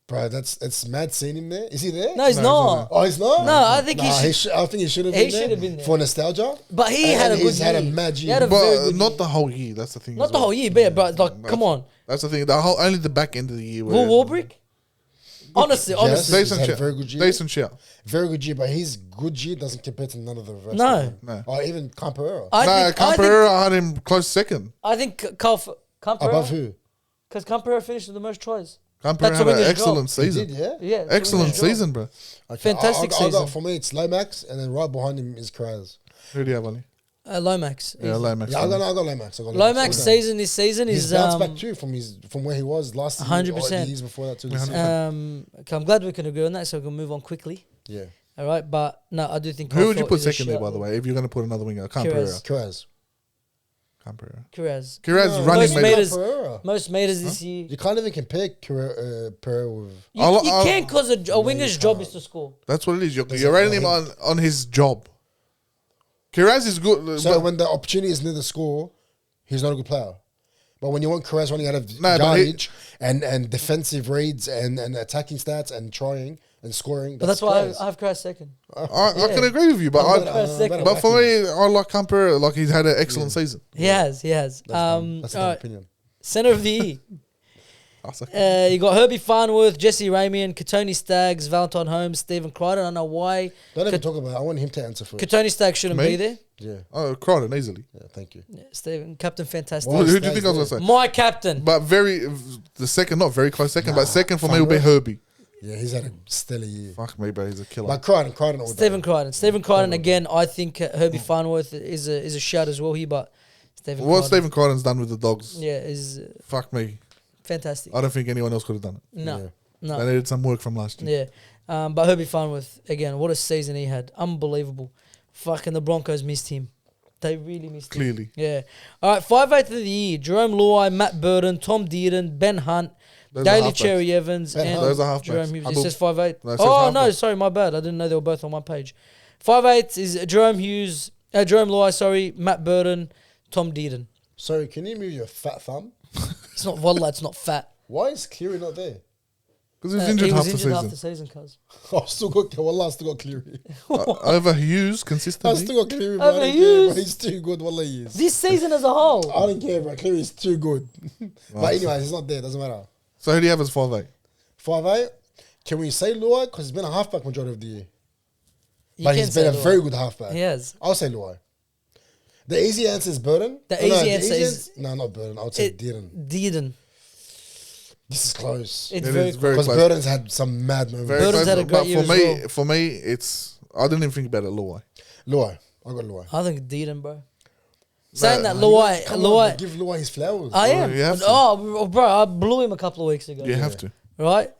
Bro, it's mad seeing him there. Is he there? No, he's No, not. Oh, he's not? No, I think he should. I think he should have He been there. should have been there. For nostalgia. But he And had a good he's year. had a mad He year. had a very But good not year. the whole year. That's the thing. Not as the well. whole year, but like, come on. That's the thing. Only the back end of the year. Will Warbrick? Honestly. Yes. Decent He's had a shit. very good year. Decent shit. Very good year, but his good year doesn't compare to none of the rest. No. of them. No. Or even Camperera. No, Camperera had him close second. I think Camperera. Above who? Because Camperera finished with the most tries. Camperera That's had a an winner's excellent job. He season. did, yeah? Yeah. it's a Excellent winner's job. season, bro. Okay, Fantastic I season. got, for me, it's Lomax, and then right behind him is Kraz. Who do you have, Ali? Lomax. Yeah, Lomax. Yeah, I got Lomax. Lomax season this season He's is bounced back too from where he was last year. 100%. Or the years before that too. this 100%. season. okay, I'm glad we can agree on that, so we can move on quickly. Yeah. All right, but no, I do think. Who would you Caulfield put is a second there, shout. by the way, if you're going to put another winger? Kiraz. Camperera. Kraz. Camperera. Kiraz. Kiraz No, running most mate. meters- Camperera. Most meters this year. You can't even compare Pereira with. You, I'll- you I'll- can't because a winger's you job can't. is to score. That's what it is. You're Doesn't rating him matter. on his job. Kiraz is good. So but when the opportunity is near the score, he's not a good player. But when you want Kraz running out of No, but he- yardage and defensive reads and attacking stats and trying and scoring, But that's why Kraz. I have Kiraz second. I Yeah. can agree with you, but I'm I, better- second. better but back for him. me, I like Camperera. Like he's had an excellent season. He has. That's dumb. That's a all dumb right, opinion. Center of the year. I'll say. You got Herbie Farnworth, Jesse Ramian, Katoni Staggs, Valentine Holmes, Stephen Crichton. I don't know why Don't even talk about it. I want him to answer first. Katoni Staggs shouldn't Me? be there. Yeah. Oh, Crichton easily. Yeah, thank you. Yeah, Stephen, Captain Fantastic. Well, Who do you think I was going to say? My captain. But the second, not very close second, but second for me will be Herbie. Yeah, he's had a stellar year. Fuck me, bro. He's a killer. But Crichton all day. Stephen Crichton. Stephen Crichton again. I think Herbie Farnworth is a shout as well here, but Stephen. What Crichton, Stephen Crichton's done with the Dogs, Yeah, is fuck me. fantastic. I don't think anyone else could have done it. No, Yeah. no. They needed some work from last year. Yeah, but Herbie Farnworth again. What a season he had! Unbelievable. Fucking the Broncos missed him. They really missed him. Clearly. Yeah. All right. 5/8 of the year: Jerome Luai, Matt Burton, Tom Dearden, Ben Hunt, Those are Daly halfbacks. Cherry Evans, Ben and Hunt. Those are halfbacks. Jerome Hughes. It Abel- says 5/8. No, it says Oh no, halfbacks. sorry, my bad. I didn't know they were both on one page. 5/8 is Jerome Luai. Sorry, Matt Burton, Tom Dearden. Sorry, can you move your fat thumb? It's not Wallah. It's not fat. Why is Cleary not there? Because he was injured he half was the injured season. half the season, cuz. I've still got Wallah, I've still got Cleary. Over Hughes I've consistently. still got Cleary, bro. I Over don't care, Hughes? bro. He's too good, Wallah, he is. This season as a whole. I don't care, bro. Cleary's too good. But anyways, he's not there. Doesn't matter. So who do you have as 5'8"? 5'8". Can we say Luai? Because he's been a halfback majority of the year. You But can he's say been a Luai. very good halfback. He has. I'll say Luai. The easy answer is Burden. The easy answer is- No, not Burden. I would say Dearden. Dearden. This is close. It's It very is very Because close. Burden's had some mad moments. Very Burden's close. had a great But year for as me, well. for me, it's I didn't even think about it, Luai. Luai. I got Luai. I think Dearden, bro. Saying that Come on, Luai. give Luai his flowers. I am. you have to. Oh, bro, I blew him a couple of weeks ago. You have to. Right?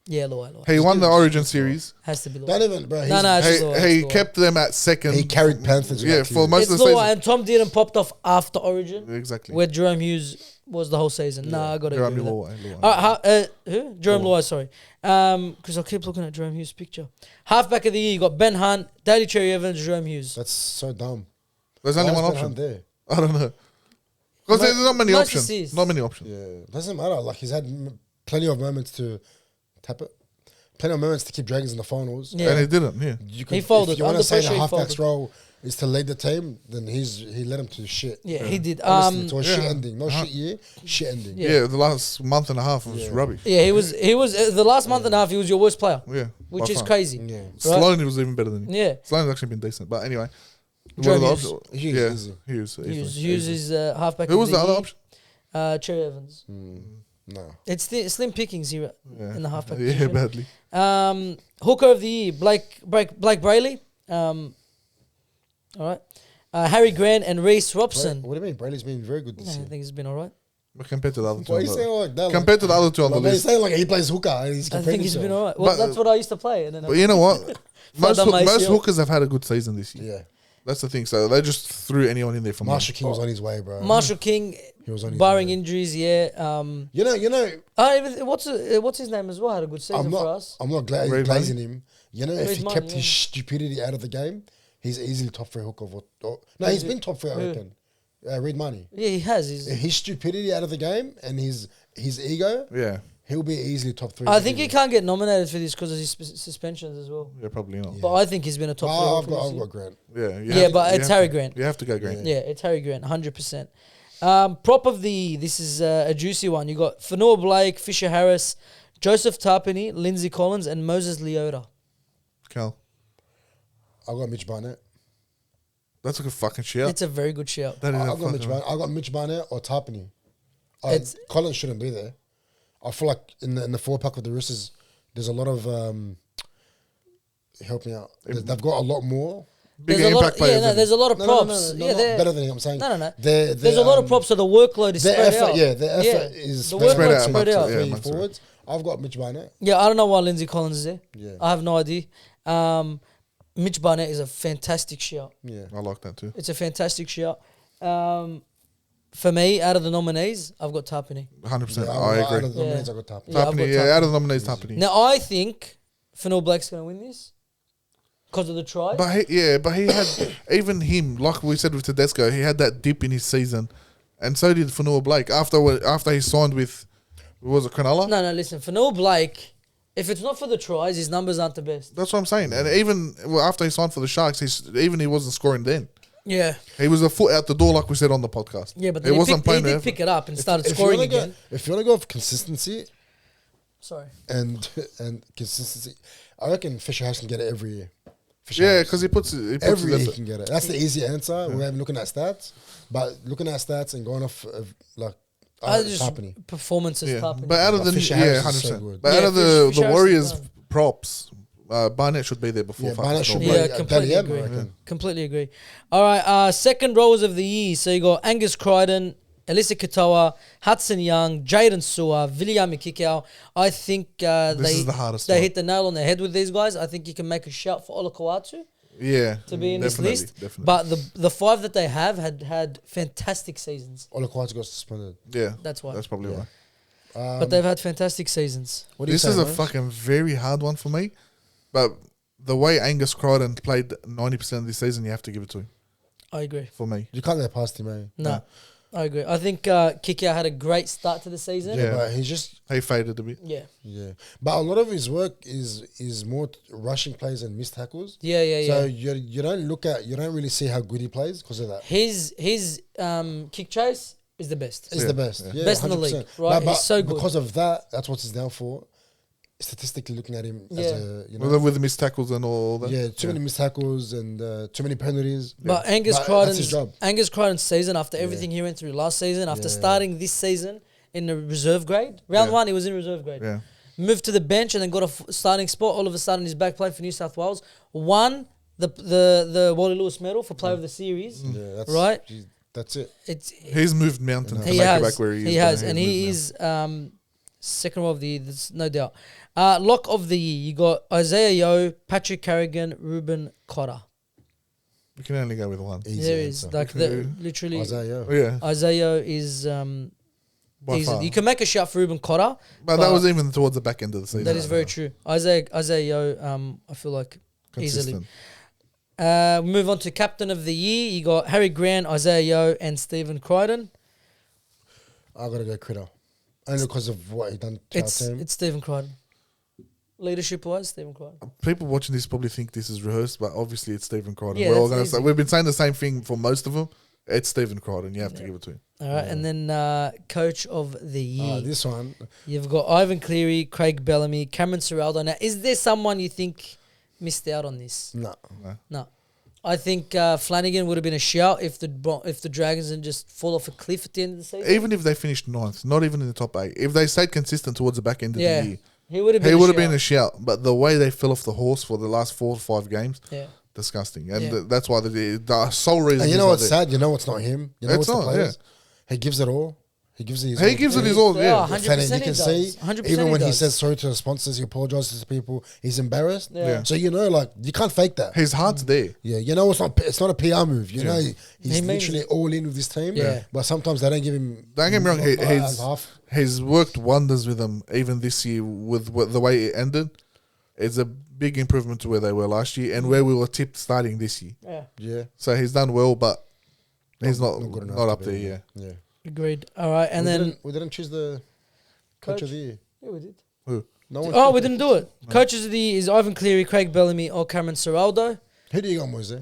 Yeah, Luai. He won the Origin series. Has to be Luai. Don't even, bro. No, no, it's just Luai. He It's Luai. kept them at second. He carried Panthers. Yeah, without for Cleary. most It's of the Luai, season. and Tom Dearden popped off after Origin, Exactly. where Jerome Hughes was the whole season. Nah, I got to Jerome agree with that. Luai. All right, who? Jerome Luai, sorry. Because I keep looking at Jerome Hughes' picture. Halfback of the year, you got Ben Hunt, Daly Cherry Evans, Jerome Hughes. That's so dumb. There's only Why one is Ben option. Hunt there? I don't know. Because there's not many Most options. assists. Not many options. Yeah, doesn't matter. Like he's had plenty of moments to tap it, plenty of moments to keep Dragons in the finals. Yeah. And he didn't, yeah. You He folded. If you want Under to say the pressure, he halfback's folded. role is to lead the team, then he led him to shit. Yeah, he did. Honestly, to a shit yeah. ending. No shit year, shit ending. Yeah. Yeah, the last month and a half was rubbish. Yeah, he was the last month and a half. He was your worst player. Yeah. which By is far. crazy. Yeah. Sloan was even better than him. Yeah. Sloan's actually been decent. But anyway. Joe What are the Hughes. options? Hughes, Yeah, easy. Hughes. Hughes easily. is halfback. Who of was the other year. option? Cherry Evans. No. It's slim pickings here Yeah. in the halfback Yeah, position. badly. Hooker of the year, Blake Brayley. All right. Harry Grant and Reece Robson. What do you mean? Brayley's been very good this I year. think it's been all right. But compared to the other two. Why are on you the- saying like that? Compared to the other two on the Like, man, he's list. saying like he plays hooker and he's I comparing think he's been himself. all right. Well, But- that's what I used to play. And then But you know what? most done my most ACL. hookers have had a good season this year. Yeah. That's the thing. So they just threw anyone in there for Marshall King was on his way, bro. Marshall King, He was on his barring way. injuries, yeah. You know, What's his name as well? Had a good season for us. I'm not Reid glazing him. You know, if Reid he Martin, kept yeah. his stupidity out of the game, he's easily top 3 hooker. No, he's been top 3, I reckon. Reid Money. Yeah, he has. His stupidity out of the game and his ego, Yeah. he'll be easily top 3. I think he can't get nominated for this because of his suspensions as well. Yeah, probably not. But I think he's been a top three. I've hooker this got year. Grant. Yeah. Yeah, but it's Harry Grant. You have to go Grant. Yeah, it's Harry Grant, 100%. Prop of the this is a juicy one. You got Fanua Blake, Fisher Harris, Joseph Tarpany, Lindsay Collins, and Moses Leota. Cal. I got Mitch Barnett. That's like a fucking shout. It's a very good shout. That is I a got Mitch fucking- Barnett. I got Mitch Barnett or Tarpany. It's- Collins shouldn't be there. I feel like in the 4-pack with the Roosters, there's a lot of help me out. They've got a lot more. Bigger There's a lot impact of, players. than- there's a lot of No, props. no, yeah, not they're- better than him. I'm saying No. There's There's a lot of props, so the workload is Their spread effort, out. yeah, their effort is the Spread workload out spread amongst out. it, yeah. three amongst it. forwards. I've got Mitch Barnett. Yeah, I don't know why Lindsay Collins is there. Yeah. I have no idea. Mitch Barnett is a fantastic shout. Yeah. I like that too. It's a fantastic shout. For me, out of the nominees, I've got Tarpany. 100%. Yeah, I Out agree. of the nominees, I got Tarpany. Yeah, I've Tarpany, got yeah, Tarpany. out of the nominees, Tarpany. Now, I think Fanua Blake's going to win this because of the try. But he had, even him, like we said with Tedesco, he had that dip in his season. And so did Fanua Blake. After he signed with, was it Cronulla? No, listen. Fanua Blake, if it's not for the tries, his numbers aren't the best. That's what I'm saying. And even after he signed for the Sharks, he wasn't scoring then. Yeah. He was a foot out the door, like we said on the podcast. Yeah, but he then wasn't he playing did there. pick it up and started If you scoring wanna go- again. If you want to go for consistency Sorry. and consistency, I reckon Fisher Harris can get it every year. Yeah, because he puts Every year his he effort. can get it. That's the easy answer. We're even looking at stats, but looking at stats and going off of like Just Tarpany. performances Yeah. Tarpany. But out of But the Fisher yeah, Harris is so 100%. good. But Yeah, out of Fisher the Harris Warriors is fine. props, Barnett should be there before. Yeah, fucking Barnett should Storm. be Yeah, at completely Dally M, agree. I reckon. Completely agree. All right, second rows of the year. So you got Angus Crichton, Alyssa Katoa, Hudson Young, Jaden Sewer, Viliami Kikau. I think is the hardest they one. hit the nail on the head with these guys. I think you can make a shout for Olakawatu Yeah, to be in this definitely, list. Definitely. But the five that they have had fantastic seasons. Olaquatu got suspended. yeah, That's why. That's probably why. But they've had fantastic seasons. What do you This say, is a Mose? fucking very hard one for me. But the way Angus Crichton played 90% of this season, you have to give it to him. I agree. For me, You can't get past him, eh? No, I agree. I think Kikau had a great start to the season. Yeah. But he's just he faded a bit. Yeah. But a lot of his work is more rushing plays and missed tackles. Yeah. So you don't really see how good he plays because of that. His kick chase is the best. It's Yeah, the best. yeah. Yeah, Best in the 100%. league, right? But He's so good. because of that, that's what he's down for. Statistically looking at him as a With the missed tackles and all that. too many missed tackles and too many penalties. But Angus that's his job. Crichton's season, after everything he went through last season, after Yeah. starting this season in the reserve grade, round one he was in reserve grade. Yeah. Moved to the bench and then got a starting spot. All of a sudden he's back playing for New South Wales. Won the Wally Lewis medal for player of the series. Yeah, that's Right? That's it. It's He's moved mountains to he make has, it back where he is. he has, but and he's he moved is second row of the year. There's no doubt. Lock of the year. You got Isaiah Yeo, Patrick Carrigan, Ruben Cotter. now. You can only go with one. Easy There is answer. like literally Isaiah. Oh, yeah, Isaiah is by easy. far. You can make a shot for Ruben Cotter. But that was even towards the back end of the season. That is very true. Isaiah Yeo, I feel like easily. Consistent. Move on to captain of the year. You got Harry Grant, Isaiah Yeo, and Stephen Crichton. I gotta go Critter. Only because of what he done to our team. It's Stephen Crichton. Leadership wise, Stephen Crichton. People watching this probably think this is rehearsed, but obviously it's Stephen Crichton. Yeah, We're all that's gonna easy. say we've been saying the same thing for most of them, It's Stephen Crichton. You have to give it to him. All right, and then coach of the year. This one. You've got Ivan Cleary, Craig Bellamy, Cameron Ciraldo. Now, is there someone you think missed out on this? No. I think Flanagan would have been a shout if the Dragons didn't just fall off a cliff at the end of the season. Even if they finished 9th, not even in the top 8, if they stayed consistent towards the back end of the year, he would have been a shout. But the way they fell off the horse for the last 4 to 5 games, disgusting. And that's why the sole reason. And you know what's sad? You know what's not him? You know It's what's the not, players? He gives it all. He gives it his all. Yeah, Yeah. 100% You can see, 100% even when he does. says sorry to the sponsors, he apologizes to people, he's embarrassed. Yeah. So, you know, like, you can't fake that. His heart's there. Yeah, you know, it's not a PR move. You know, he's He means literally all in with this team. Yeah. But sometimes they don't give him. Don't get me wrong. Half. He's worked wonders with them even this year with the way it ended. It's a big improvement to where they were last year and where we were tipped starting this year. Yeah. So he's done well, but he's not good enough not to up be, there. Yeah. Agreed. All right, and then we didn't choose the coach of the year. yeah, we did. Who? No one. Oh, we didn't do it. Coaches of the year is Ivan Cleary, Craig Bellamy, or Cameron Ciraldo. Who do you got, Moise?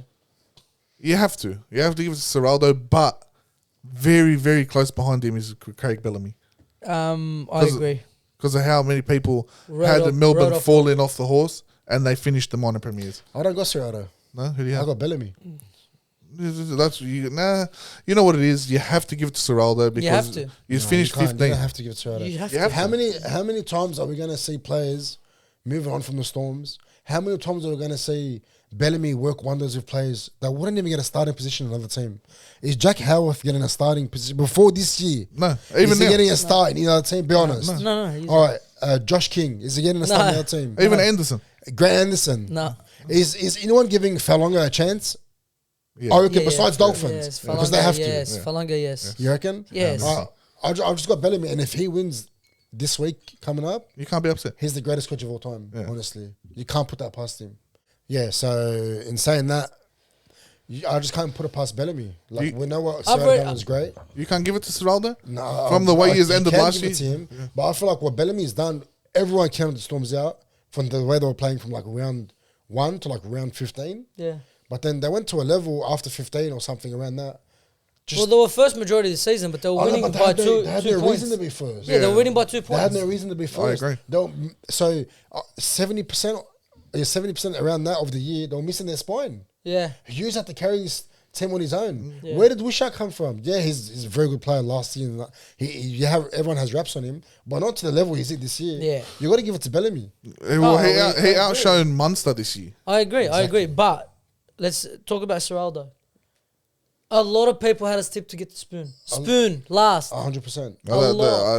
You have to. You have to give it to Ciraldo, but very, very close behind him is Craig Bellamy. I agree. Because of how many people Rode had off- Melbourne rode off- falling off the horse and they finished the minor premiers. I don't got Serrato. No? Who do you I have? got Bellamy. That's you know what it is. You have to give it to Ciraldo because have to. he's No, finished you can't. 15. You don't have to give it to Serrato. You have You to. have How many times are we going to see players moving on from the Storms? How many times are we going to see Bellamy work wonders with players that wouldn't even get a starting position in another team? Is Jack Howarth getting a starting position before this year? No, even Is he now. getting a start in another team? Be honest. No. He's All right, Josh King, is he getting a start in another team? Even Anderson. Grant Anderson. No. Is anyone giving Falonga a chance? Yeah. I reckon besides Dolphins. Yes, Because they have to. Yes, Falanga, yes. You reckon? Yes. I've just got Bellamy, and if he wins this week coming up, You can't be upset. he's the greatest coach of all time, Yeah. honestly. You can't put that past him. Yeah, so in saying that, I just can't put it past Bellamy. Like, we know what I've Serrato read- done was great. You can't give it to Ciraldo? No, From the way he has you ended can last give it to year? him, but I feel like what Bellamy's done, everyone counted the Storms out from the way they were playing from like round 1 to like round 15. Yeah. But then they went to a level after 15 or something around that. Well, they were first majority of the season, but they were I know, winning but they by had no- two they had two no points. reason to be first. Yeah, they were winning by 2 They had points. no reason to be first. agree. So 70%, 70% around that of the year, they were missing their spine. Yeah. Hughes had to carry this team on his own. Yeah. Where did Wishart come from? Yeah, he's a very good player last year. And everyone has raps on him, but not to the level he's at this year. Yeah. You got to give it to Bellamy. Well, he I agree. outshone Munster this year. I agree. But let's talk about Ciraldo. A lot of people had us tip to get the spoon last. 100%.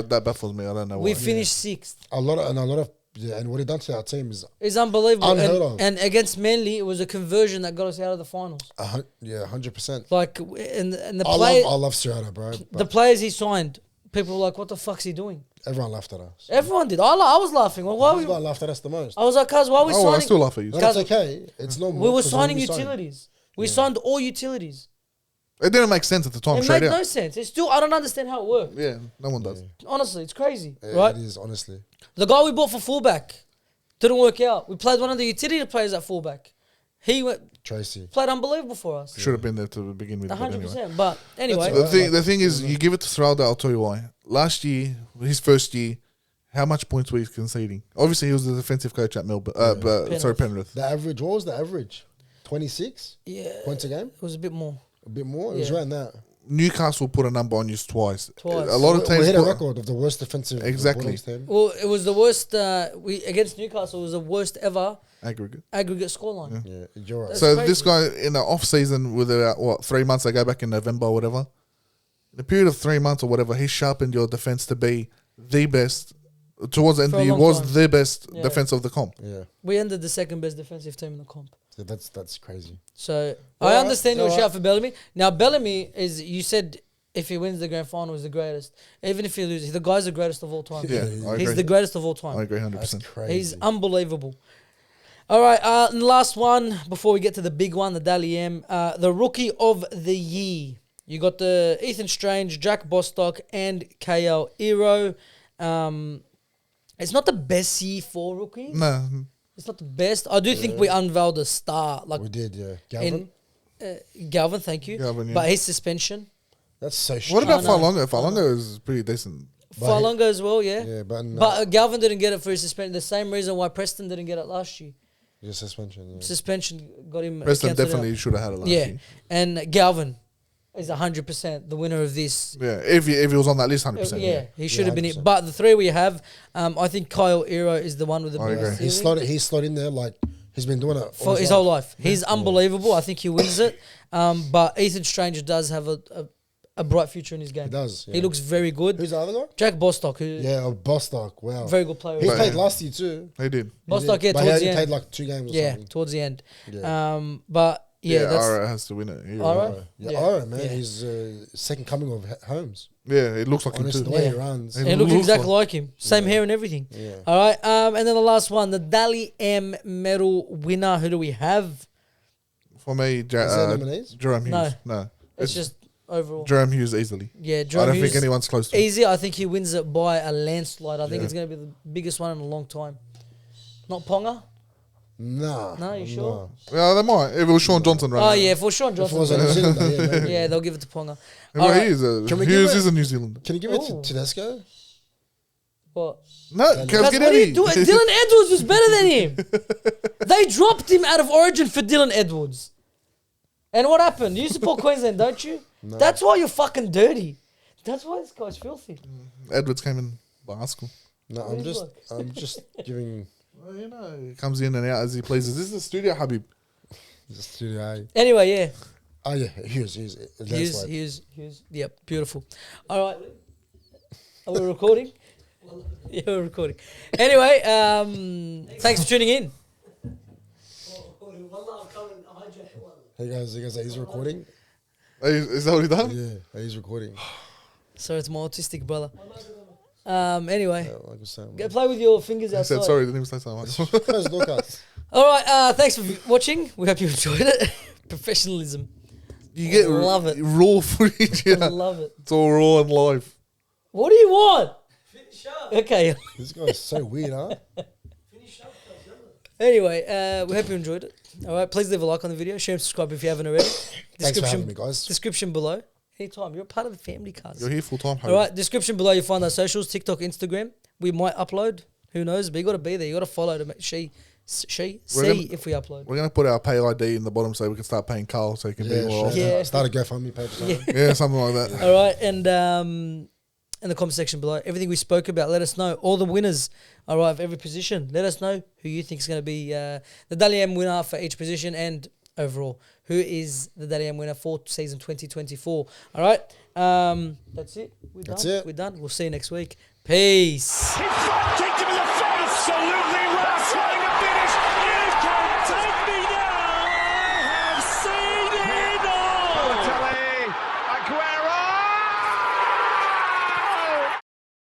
That baffles me. I don't know why. We finished sixth. A lot of and what he done to our team is It's unbelievable. Unheard of. And against Manly, it was a conversion that got us out of the finals. 100%. Like, and the I play, love Serrato, bro. the But players he signed, people were like, "What the fuck's he doing?" everyone laughed at us. Everyone did. I was laughing. Well, why Who's we? guy laughed at us the most? I was like, "Cuz, why are we Oh, I signing?" still laugh at you. But that's okay. It's normal. We were 'cause signing we signed. utilities. We signed all utilities. It didn't make sense at the time, It straight made out. no sense. It's still, I don't understand how it worked. Yeah, no one does. Honestly, it's crazy, Yeah, right? It is, honestly. The guy we bought for fullback didn't work out. We played one of the utility players at fullback. He Tracy. played unbelievable for us. Should have been there to begin with. but 100%. anyway. But anyway, The thing is, you give it to Ciraldo, I'll tell you why. Last year, his first year, how much points were he conceding? Obviously, he was the defensive coach at Melbourne. Penrith. The average, what was the average? 26 yeah, points a game? it was a bit more. A bit more? It was Yeah. around that. Newcastle put a number on you twice. Twice. A lot of We teams hit a put- record of the worst defensive Exactly. Bulldogs team. Well, it was the worst. We against Newcastle, it was the worst ever aggregate. aggregate scoreline. Yeah, you're right. That's So crazy. this guy in the off season, with about 3 months, they go back in November or whatever. In a period of 3 months or whatever, he sharpened your defense to be the best. Towards the end, For a he long was time. the best Yeah. defense of the comp. Yeah, We ended the second best defensive team in the comp. that's crazy. So I Alright, understand your alright. shout for Bellamy. Now Bellamy is, you said, if he wins the grand final, he's the greatest. Even if he loses, the guy's the greatest of all time. Yeah, I He's agree. the greatest of all time. I agree That's 100%. crazy. He's unbelievable. All right, and the last one before we get to the big one, the Dally M, the rookie of the year. You got the Ethan Strange, Jack Bostock, and KL Iro. It's not the best year for rookies. No, It's not the best. I do think we unveiled a star. Like We did, yeah. Galvin? Galvin, thank you. Galvin, yeah. But his suspension. That's so What strange. about I know. Falonga? Falonga is pretty decent. But Falonga as well, yeah. Yeah, but no, But Galvin didn't get it for his suspension. The same reason why Preston didn't get it last year. just suspension. Yeah. Suspension got him. Preston cancelled definitely should have had it out. last Yeah, year. and Galvin is 100% the winner of this. Yeah, if he was on that list, 100%. Yeah, he should have been it. 100%. But the three we have, I think Kyle Ero is the one with the I biggest agree. ceiling He's slotted in there like he's been doing it for his whole life. He's unbelievable. I think he wins it. But Ethan Stranger does have a bright future in his game. He does. He looks very good. Who's the other guy? Jack Bostock, who Yeah, Bostock. Wow. very good player. He as well. played last year too. He did. Bostock, He yeah, did. But towards he the only end. played like 2 games or Yeah, something. towards the end. Yeah. But yeah, that's Ara has to win it. He Ara? will. Yeah, Yeah. Aaron, man, Yeah. he's second coming of Holmes. Yeah, it looks like him Honestly, too. the way Yeah. he runs. He He looks looks exactly like- like him. Same hair and everything. Yeah. All right. And then the last one, the Dally M medal winner. Who do we have? For me, Is there nominees? Jerome No. Hughes. No. It's just overall. Jerome Hughes easily. Yeah, I Jerome don't Hughes. think anyone's close to him. Easy. I think he wins it by a landslide. I think Yeah. it's going to be the biggest one in a long time. Not Ponga? Nah. No, you sure? Yeah, they might. If it was Sean Johnson Oh, right now. yeah, for Sean If it Johnson. was a New Zealander, yeah, maybe. Yeah, they'll give it to Ponga. Well, All he right. is a, Can we give Hughes it- is a New Zealander. Can you give it Ooh. to Tedesco? What? No, Guys, Cavs, Guys, get what out are of you doing? here. Dylan Edwards was better than him. They dropped him out of Origin for Dylan Edwards. And what happened? You support Queensland, don't you? No. That's why you're fucking dirty. That's why this guy's filthy. Edwards came in bicycle. No, What is I'm just giving Well, you know, he comes in and out as he pleases. This is the studio, Habib. just to the Anyway, yeah. Oh yeah, Hughes. Here's. Yep, beautiful. All right. Are we recording? Yeah, we're recording. Anyway, thanks for tuning in. Hey guys, he's recording. Is that what he done? Yeah, he's recording. So it's my autistic brother. Anyway, Yeah, like I was saying, go play with your fingers He outside. said sorry, didn't even say so much. Close the door, guys. All right, thanks for watching. We hope you enjoyed it. Professionalism. You get Love it. raw footage. I Yeah. love it. It's all raw and live. What do you want? Finish up. Okay. This guy's so weird, huh? Anyway, we hope you enjoyed it. All right, please leave a like on the video. Share and subscribe if you haven't already. Thanks for having me, guys. Description below. Anytime. You're a part of the family, cuz. You're here full time. All right, description below. You find our socials, TikTok, Instagram. We might upload. Who knows? But you got to be there. You got to follow to make see if we upload. We're gonna put our pay ID in the bottom so we can start paying Carl so he can be Yeah, more. sure. Yeah. Start a GoFundMe page. or something. Yeah, something like that. All right, and in the comment section below, everything we spoke about, let us know. All the winners, all right, of every position. Let us know who you think is going to be the Dally M winner for each position and overall. Who is the Dally M winner for season 2024? All right, that's it. We're done. That's it. We're done. We'll see you next week. Peace. He kicked him in the face. Absolutely wrestling.